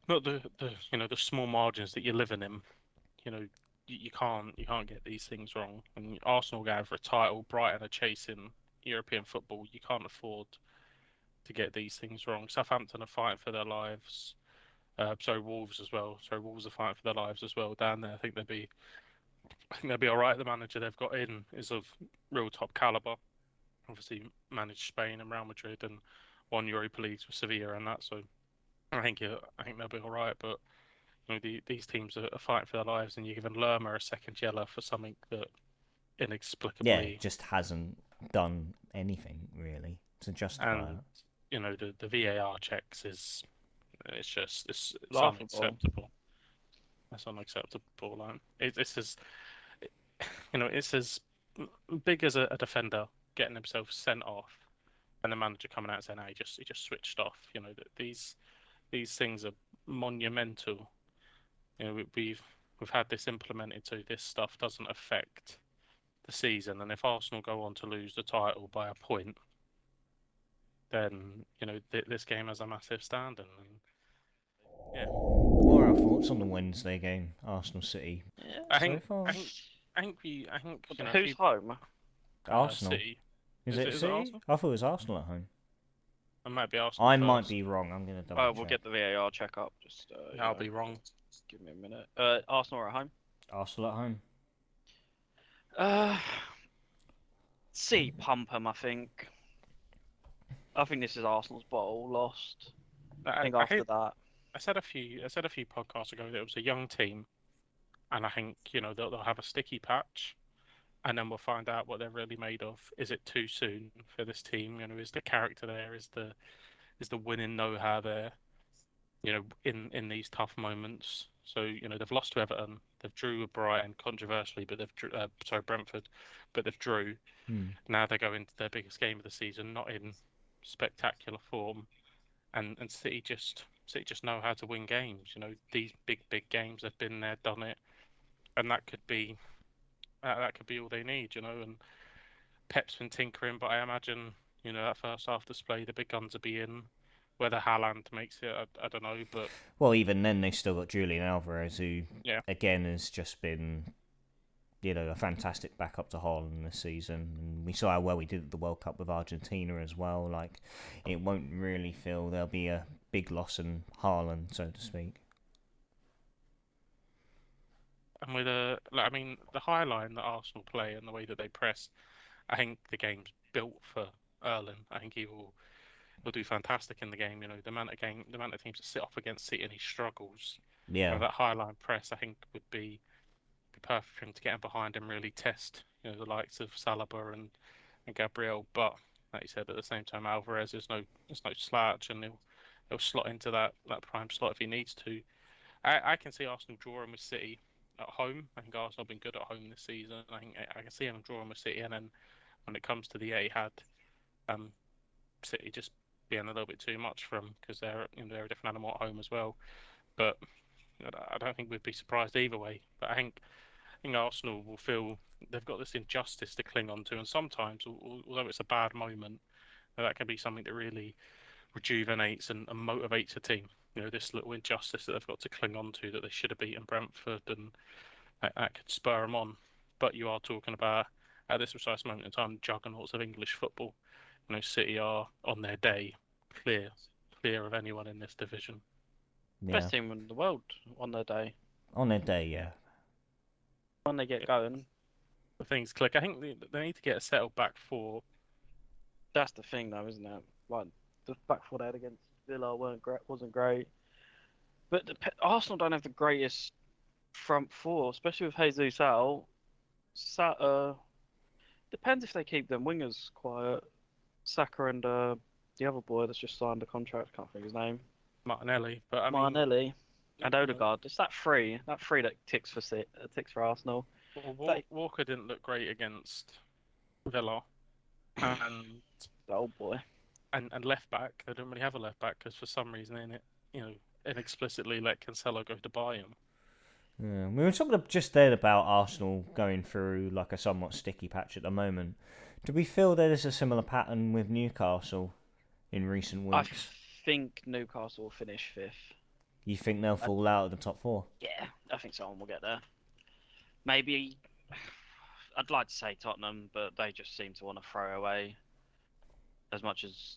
the small margins that you're living in. You can't get these things wrong. And Arsenal going for a title, Brighton are chasing European football. You can't afford to get these things wrong. Southampton are fighting for their lives. Wolves as well. Wolves are fighting for their lives as well down there. I think they'll be all right. The manager they've got in is of real top caliber. Obviously managed Spain and Real Madrid and won Europa Leagues with Sevilla and that. So I think they'll be all right. But these teams are fighting for their lives, and you're giving Lerma a second yellow for something that inexplicably just hasn't done anything really to justify it. The VAR checks it's unacceptable. That's unacceptable. It's as big as a defender getting himself sent off, and the manager coming out saying, "He just switched off." These things are monumental. We've had this implemented, so this stuff doesn't affect the season. And if Arsenal go on to lose the title by a point, then this game has a massive standing. Yeah. What are our thoughts on the Wednesday game, Arsenal City? Yeah. I think who's home? Arsenal. City. Is it City? Arsenal? I thought it was Arsenal at home. It might be Arsenal. I might be wrong. I'm gonna double check. We'll get the VAR check up. Just I'll be wrong. Give me a minute. Arsenal are at home. Arsenal at home. City pump 'em, I think. I think this is Arsenal's bottle lost. I think after that. I said a few podcasts ago that it was a young team, and I think they'll have a sticky patch, and then we'll find out what they're really made of. Is it too soon for this team? Is the character there? Is the winning know-how there? In these tough moments. So they've lost to Everton, they've drew with Brighton controversially, but Brentford, but they've drew. Now they go into their biggest game of the season, not in spectacular form, and City just know how to win games. These big games, they've been there, done it, and that could be all they need. And Pep's been tinkering, but I imagine that first half display, the big guns will be in. Whether Haaland makes it, I don't know. But even then, they still got Julian Alvarez, who again has just been, a fantastic backup to Haaland this season. And we saw how well he did at the World Cup with Argentina as well. Like, it won't really feel there'll be a big loss in Haaland, so to speak. And with the high line that Arsenal play and the way that they press, I think the game's built for Erling. I think he'll do fantastic in the game. The amount of teams that sit off against City and he struggles. Yeah. That high line press, I think, would be perfect for him to get in behind and really test, the likes of Saliba and Gabriel. But like you said, at the same time, Alvarez is no slouch, and he'll slot into that prime slot if he needs to. I can see Arsenal drawing with City at home. I think Arsenal have been good at home this season. I can see him drawing with City, and then when it comes to the Etihad, City just being a little bit too much for them because they're a different animal at home as well. But I don't think we'd be surprised either way. But I think Arsenal will feel they've got this injustice to cling on to, and sometimes, although it's a bad moment, that can be something that really rejuvenates and motivates a team. This little injustice that they've got to cling on to, that they should have beaten Brentford, and that could spur them on. But you are talking about, at this precise moment in time, juggernauts of English football. City are on their day, clear of anyone in this division. Yeah. Best team in the world on their day. On their day, yeah. When they get going. things click. I think they need to get settled back for. That's the thing, though, isn't it? Like the back four they had against Villa wasn't great, but Arsenal don't have the greatest front four, especially with Jesus out. Depends if they keep them wingers quiet. Saka and the other boy that's just signed a contract. Can't think of his name. Martinelli, but I mean, Martinelli and you know, Odegaard. It's that three that ticks for Arsenal. well, They, Walker didn't look great against Villa, and the old boy. and left back. They don't really have a left back because for some reason in it, inexplicitly let Cancelo go to buy him. Yeah, we were talking just then about Arsenal going through like a somewhat sticky patch at the moment. Do we feel there is a similar pattern with Newcastle in recent I weeks? think Newcastle will finish fifth. You think they'll fall out of the top four? Yeah, I think someone will get there. Maybe I'd like to say Tottenham, but they just seem to want to throw away as much as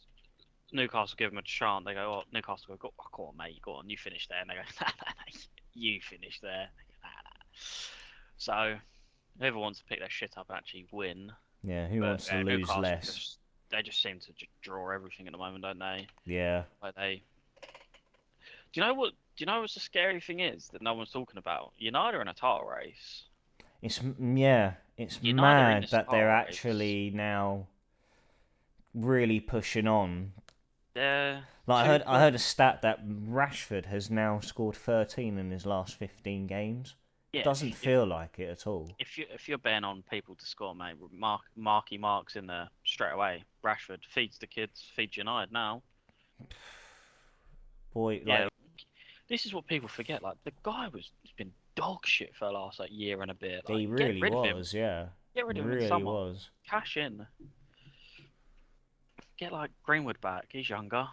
Newcastle give them a chance. They go, "Oh, Newcastle go, go on, mate, go on, you finish there." And they go, "Nah, nah, nah, you finish there." Nah, nah. So whoever wants to pick their shit up and actually win. Yeah, who But wants to lose Newcastle less? they just seem to draw everything at the moment, don't they? Yeah. Like they. Do you know what? Do you know what's the scary thing is that no one's talking about? United are in a title race. It's United are in mad this that they're title race. actually now really pushing on. They're Like I 2 heard a stat that Rashford has now scored 13 in his last 15 games. Yeah, Doesn't feel like it at all. if you're betting on people to score, mate, Marky Mark's in there straight away. Rashford feeds the kids, feeds United now. Boy, Yeah, like this is what people forget. Like the guy has been dog shit for the last like year and a bit. he Like get really rid of him. was, yeah. Get rid of him in Really summer. was. Cash in. Get like Greenwood back. He's younger.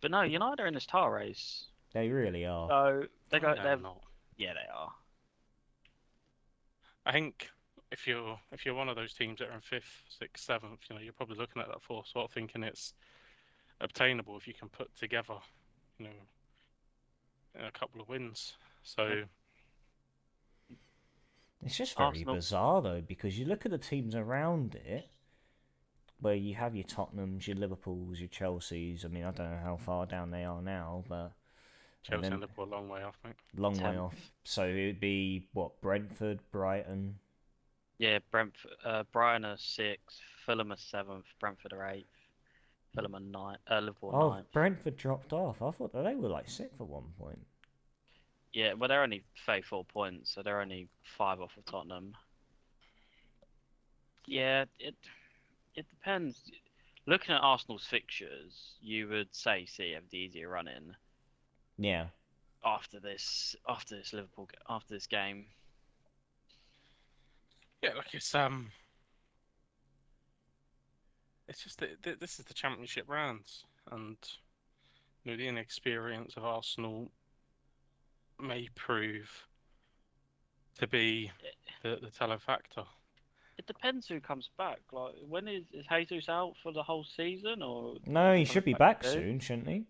But no, United are in this title race. They really are. So they go. No, They're not. yeah, they are. I think if you're one of those teams that are in fifth, sixth, seventh, you're probably looking at that fourth spot, thinking it's obtainable if you can put together, a couple of wins. So It's just very Arsenal. bizarre though, because you look at the teams around it, where you have your Tottenhams, your Liverpools, your Chelseas. I mean, I don't know how far down they are now, but Chelsea then, and Liverpool a long way off, mate. long way 10th. off. So it'd be what, Brentford, Brighton. Yeah, Brentford. Brighton are 6th. Fulham are 7th. Brentford are 8th. Fulham are 9th. Liverpool Oh, 9th. Brentford dropped off. I thought that they were like sixth at one point. Yeah, well they're only 34 points, so they're only 5 off of Tottenham. Yeah, it depends. Looking at Arsenal's fixtures, you would say City have the easier run in Yeah. after this after this game. Yeah, look, it's just that this is the Championship rounds, and the inexperience of Arsenal may prove to be the telling factor. It depends who comes back. Like, when is Jesus out for the whole season, or No, he comes should be back soon? soon, shouldn't he?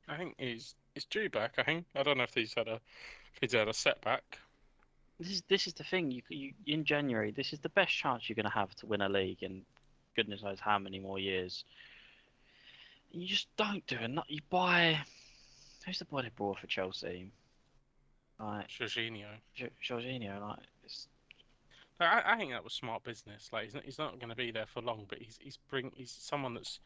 I think he's due back. I don't know if he's had a setback. This is the thing. You in January, this is the best chance you're gonna have to win a league in goodness knows how many more years. You just don't do enough. You buy. Who's the boy they brought for Chelsea? Like Jorginho. Jorginho. Like it's I think that was smart business. Like he's not going to be there for long, but he's someone that's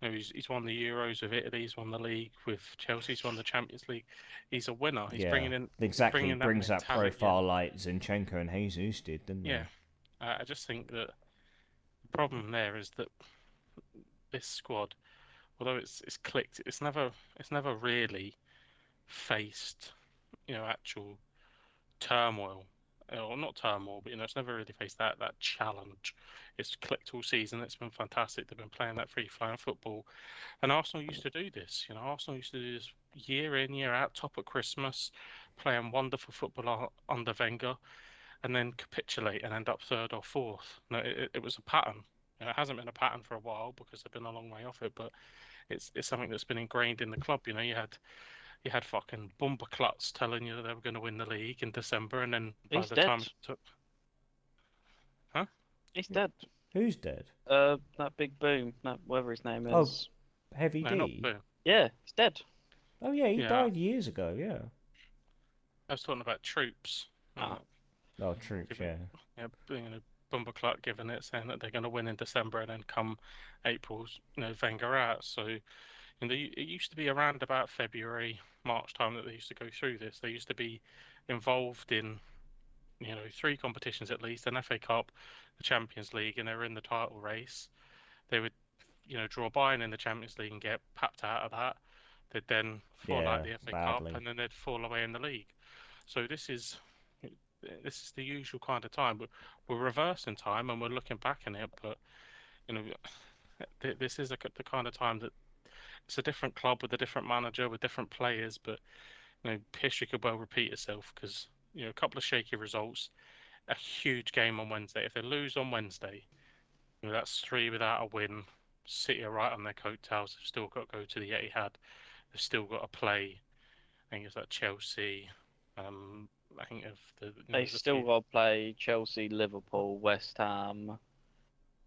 he's won the Euros with Italy, he's won the league with Chelsea, he's won the Champions League. He's a winner. He's Yeah, bringing in exactly. bringing Brings that mentality profile in. like Zinchenko and Jesus did, didn't Yeah, they? I just think that the problem there is that this squad, although it's clicked, it's never really faced actual turmoil. Or not turmoil, but it's never really faced that challenge. It's clicked all season. It's been fantastic. They've been playing that free flowing football, and Arsenal used to do this. Arsenal used to do this year in, year out. Top at Christmas, playing wonderful football under Wenger, and then capitulate and end up third or fourth. No, it was a pattern. It hasn't been a pattern for a while because they've been a long way off it, but it's something that's been ingrained in the club. You had you had fucking Bumper Klutz telling you that they were going to win the league in December, and then by He's the dead. time it took, huh? He's dead. Who's dead? That big boom, that whatever his name Oh, is. Heavy No, not D. Boom. Yeah, he's dead. Oh yeah, he Yeah, died years ago. Yeah. I was talking about Troops. Ah. Oh, Troops. Giving, Yeah. yeah, Bumper Klutz giving it, saying that they're going to win in December, and then come April, Wenger out. So, it used to be around about February, March time that they used to go through this. They used to be involved in, 3 competitions at least: an FA Cup, the Champions League, and they were in the title race. They would, draw Bayern in the Champions League and get papped out of that. They'd then fall out Yeah. the FA Badly. Cup, and then they'd fall away in the league. So this is the usual kind of time. We're reversing time and we're looking back in it, but this is the kind of time that it's a different club with a different manager with different players, but history could well repeat itself because a couple of shaky results, a huge game on Wednesday. If they lose on Wednesday, that's 3 without a win. City are right on their coattails. They've still got to go to the Etihad. They've still got to play. I think it's like Chelsea. I think of They still got to play Chelsea, Liverpool, West Ham,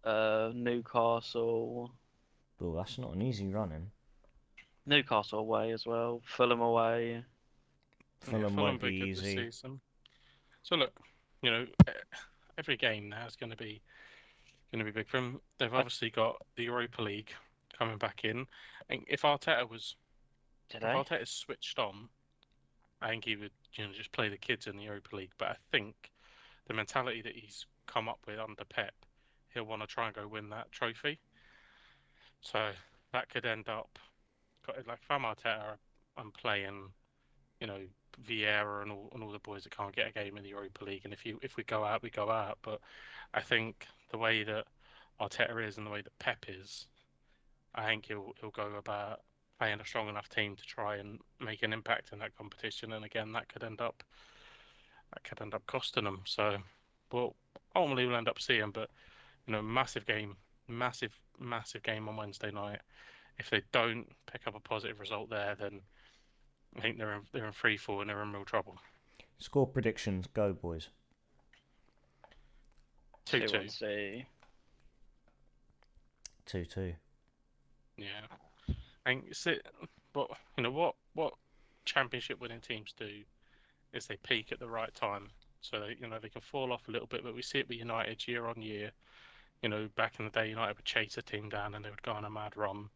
Newcastle. Oh, that's not an easy running. Newcastle away as well. Fulham away. Fulham Fulham won't be good this easy. season. So look, every game now is going to be big for them. They've obviously got the Europa League coming back in. And if Arteta's switched on, I think he would just play the kids in the Europa League. But I think the mentality that he's come up with under Pep, he'll want to try and go win that trophy. So that could end up like if I'm Arteta, I'm playing, Vieira and all the boys that can't get a game in the Europa League. And if we go out, we go out. But I think the way that Arteta is and the way that Pep is, I think he'll go about playing a strong enough team to try and make an impact in that competition. And again, that could end up costing them. So, well, ultimately we'll end up seeing. But massive game, massive game on Wednesday night. If they don't pick up a positive result there, then I think they're in free fall and they're in real trouble. Score predictions, go boys. 2-2. 2-2. Yeah, and but what championship winning teams do is they peak at the right time, so they can fall off a little bit. But we see it with United year on year. Back in the day, United would chase a team down and they would go on a mad run.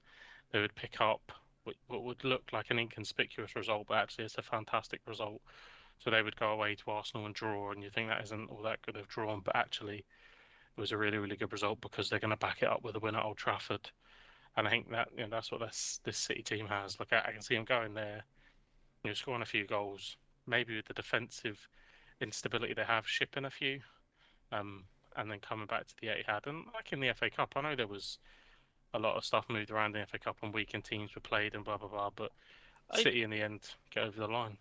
They would pick up what would look like an inconspicuous result, but actually it's a fantastic result. So they would go away to Arsenal and draw, and you think that isn't all that good of drawn, but actually it was a really, really good result because they're going to back it up with a win at Old Trafford. And I think that that's what this City team has. Look, I can see them going there, scoring a few goals, maybe with the defensive instability they have, shipping a few, and then coming back to the Etihad. And like in the FA Cup, I know there was a lot of stuff moved around in the FA Cup and weekend teams were played and blah blah blah, but City in the end get over the line.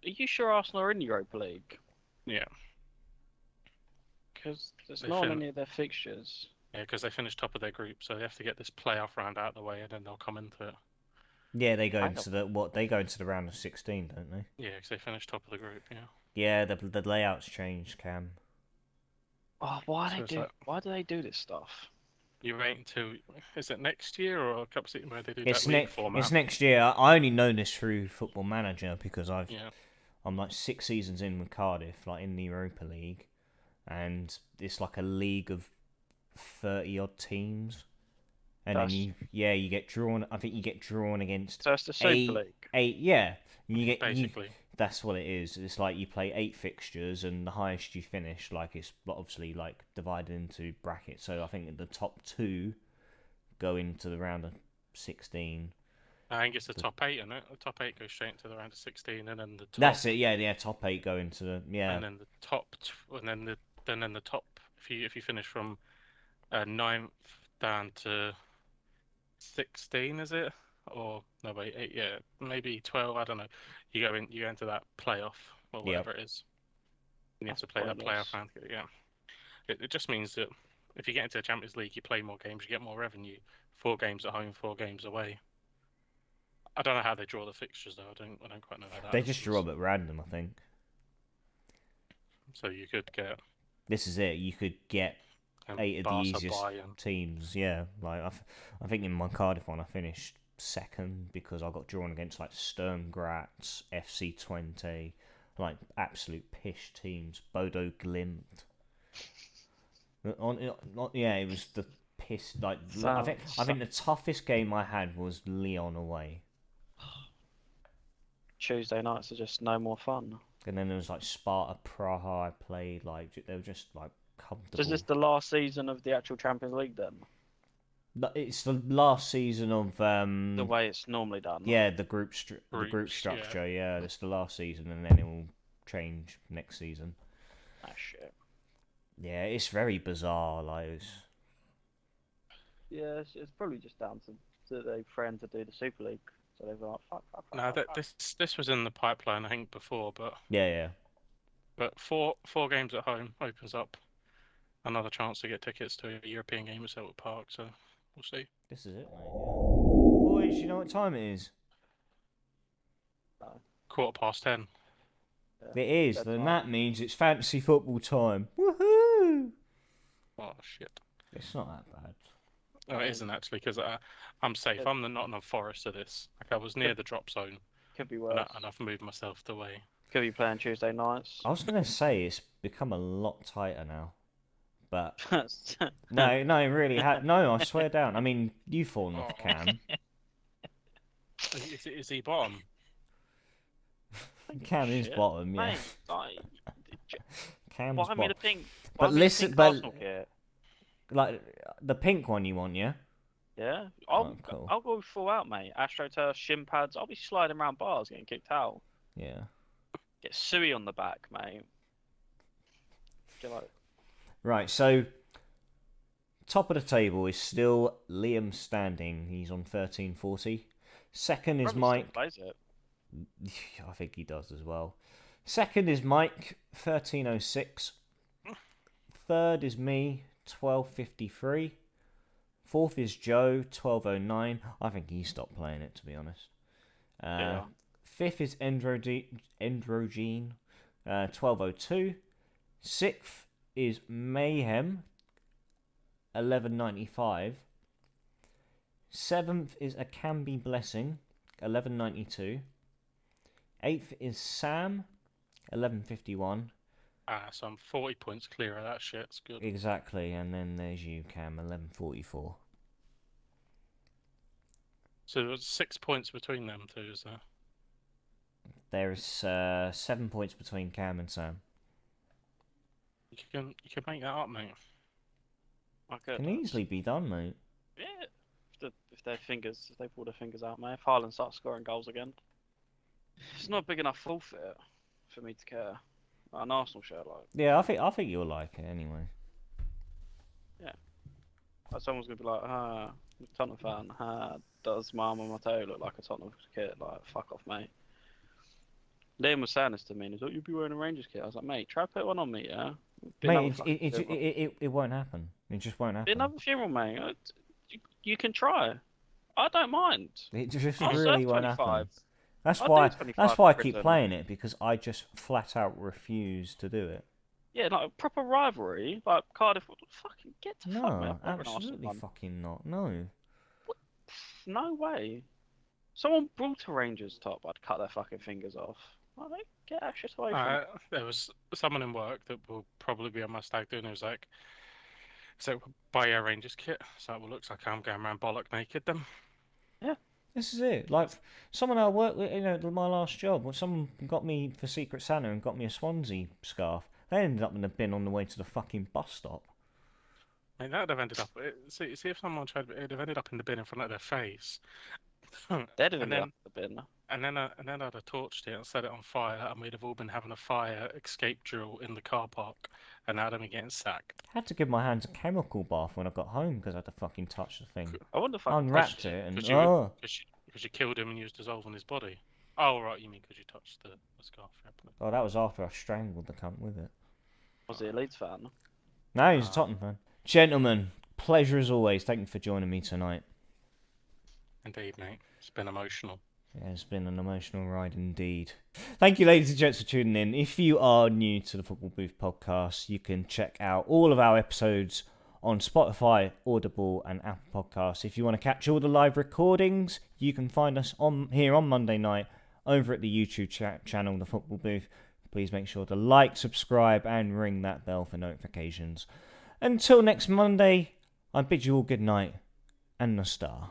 Are you sure Arsenal are in the Europa League? Yeah. Because there's not on any of their fixtures. Yeah, because they finished top of their group, so they have to get this playoff round out of the way, and then they'll come into it. Yeah, they go into the round of 16, don't they? Yeah, because they finished top of the group. Yeah. Yeah, the layout's changed, Cam. Oh, why do they do this stuff? You wait until is it next year or a couple of seasons where they do that league format? It's next year. I only know this through Football Manager because I'm like 6 seasons in with Cardiff, like in the Europa League, and it's like a league of 30 odd teams, and then you get drawn. I think you get drawn against. So it's the Super League. 8, yeah. You get basically. That's what it is. It's like you play 8 fixtures, and the highest you finish, like it's obviously like divided into brackets. So I think the top 2 go into the round of 16. I think it's the top 8, isn't it? The top 8 goes straight into the round of 16, and then the top. That's it. Yeah. Top 8 go into the And then the top, and then the top. If you finish from 9th down to 16, is it? Or no, wait, 8, yeah, maybe 12. I don't know. You go into that playoff or whatever it is. You have to play that playoff round. Yeah, it just means that if you get into the Champions League, you play more games, you get more revenue. 4 games at home, 4 games away. I don't know how they draw the fixtures though. I don't quite know how that They just draw happens. them at random, I think. So you could get This is it. You could get 8 of the Barca, easiest Bayern. teams. Yeah, like I think in my Cardiff one I finished second because I got drawn against like Sturm Graz, FC20, like absolute pish teams. Bodo Glimt. Yeah, it was the piss. Like I think the toughest game I had was Lyon away, Tuesday nights are just no more fun. and then there was like Sparta Praha. I played like they were just like comfortable. So is this the last season of the actual Champions League then? It's the last season of The way it's normally done. yeah, the group Groups, structure. Yeah, it's the last season, and then it will change next season. Ah, shit. Yeah, it's very bizarre. Like, Yeah, it's probably just down to their friend to do the Super League. So they've like, fuck. No, this was in the pipeline, I think, before, yeah. but four games at home opens up another chance to get tickets to a European game at Selwood Park. So we'll see. This is it, mate. Yeah. Boys, you know what time it is? 10:15. Yeah. It is, That's and right. that means it's fantasy football time. Woohoo! Oh shit! It's not that bad. No, it isn't actually because I'm safe. Yeah. I'm the Nottingham Forest of this. Like I was near the drop zone, Could be worse. and I've moved myself away. Could be playing Tuesday nights. I was gonna say it's become a lot tighter now, but no, it really no. I swear down. I mean, you've fallen off, Cam. Is he bottom? Cam is Shit. bottom, yeah. Mate, like, Cam's buy me bottom. the pink. But buy me the listen, pink but- Arsenal kit. Like the pink one you want, yeah? Yeah, Oh, cool. I'll go full out, mate. AstroTurf, shin pads. I'll be sliding around bars, getting kicked out. Yeah. Get Suey on the back, mate. Get like, Right, so top of the table is still Liam standing. He's on 1340. Second is probably Mike. still plays it. I think he does as well. Second is Mike, 1306. Third is me, 1253. Fourth is Joe, 1209. I think he stopped playing it, to be honest. Yeah. Fifth is Endrogene, 1202. Sixth is Mayhem, 1195. Seventh is A Can Be Blessing, 1192. Eighth is Sam, 1151. So I'm 40 points clear of that shit. It's good. Exactly, and then there's you, Cam, 1144. So there's 6 points between them two, is there? There is 7 points between Cam and Sam. You can make that up, mate. I could. Can easily be done, mate. Yeah. If they pull their fingers out, mate. If Haaland starts scoring goals again. It's not a big enough forfeit for me to care. Like an Arsenal shirt, like. Yeah, I think you'll like it anyway. Like someone's gonna be like, Tottenham fan, does my arm and my toe look like a Tottenham kit? Like, fuck off, mate. Liam was saying this to me, and he's like, you'd be wearing a Rangers kit. I was like, mate, try to put one on me, yeah? Mate, it won't happen. It just won't Be happen. another funeral, mate. You can try. I don't mind. It just I'll really serve won't 25. happen. That's I'll do why 25 I for keep Britain. playing it, because I just flat out refuse to do it. Yeah, like a proper rivalry, like Cardiff. Fucking get to fuck, mate. No, I'm not an Arsenal absolutely fan. fucking not. No. No way. Someone brought a Rangers top, I'd cut their fucking fingers off. Like, get that shit away from me. There was someone in work that will probably be on my stag do, and he was like, so buy a Rangers kit. So it looks like I'm going around bollock naked then. This is it. Like, someone I worked with, my last job, when someone got me for Secret Santa and got me a Swansea scarf, they ended up in the bin on the way to the fucking bus stop. I mean, that would have ended up. See if someone tried, it'd have ended up in the bin in front of their face. They'd have and been then, the bin. and then I'd have torched it and set it on fire, and we'd have all been having a fire escape drill in the car park, and now I'd be getting sacked. I had to give my hands a chemical bath when I got home because I had to fucking touch the thing. I wonder if I I unwrapped it and Because you killed him and used dissolve on his body. Oh right, you mean because you touched the scarf? Oh, that was after I strangled the cunt with it. was he a Leeds fan. No, he's a Tottenham fan. Gentlemen, pleasure as always. Thank you for joining me tonight. Indeed, mate. It's been emotional. It has been an emotional ride indeed. Thank you, ladies and gents, for tuning in. If you are new to the Football Booth podcast, you can check out all of our episodes on Spotify, Audible, and Apple Podcasts. If you want to catch all the live recordings, you can find us here on Monday night over at the YouTube channel, The Football Booth. Please make sure to like, subscribe, and ring that bell for notifications. Until next Monday, I bid you all good night and a star.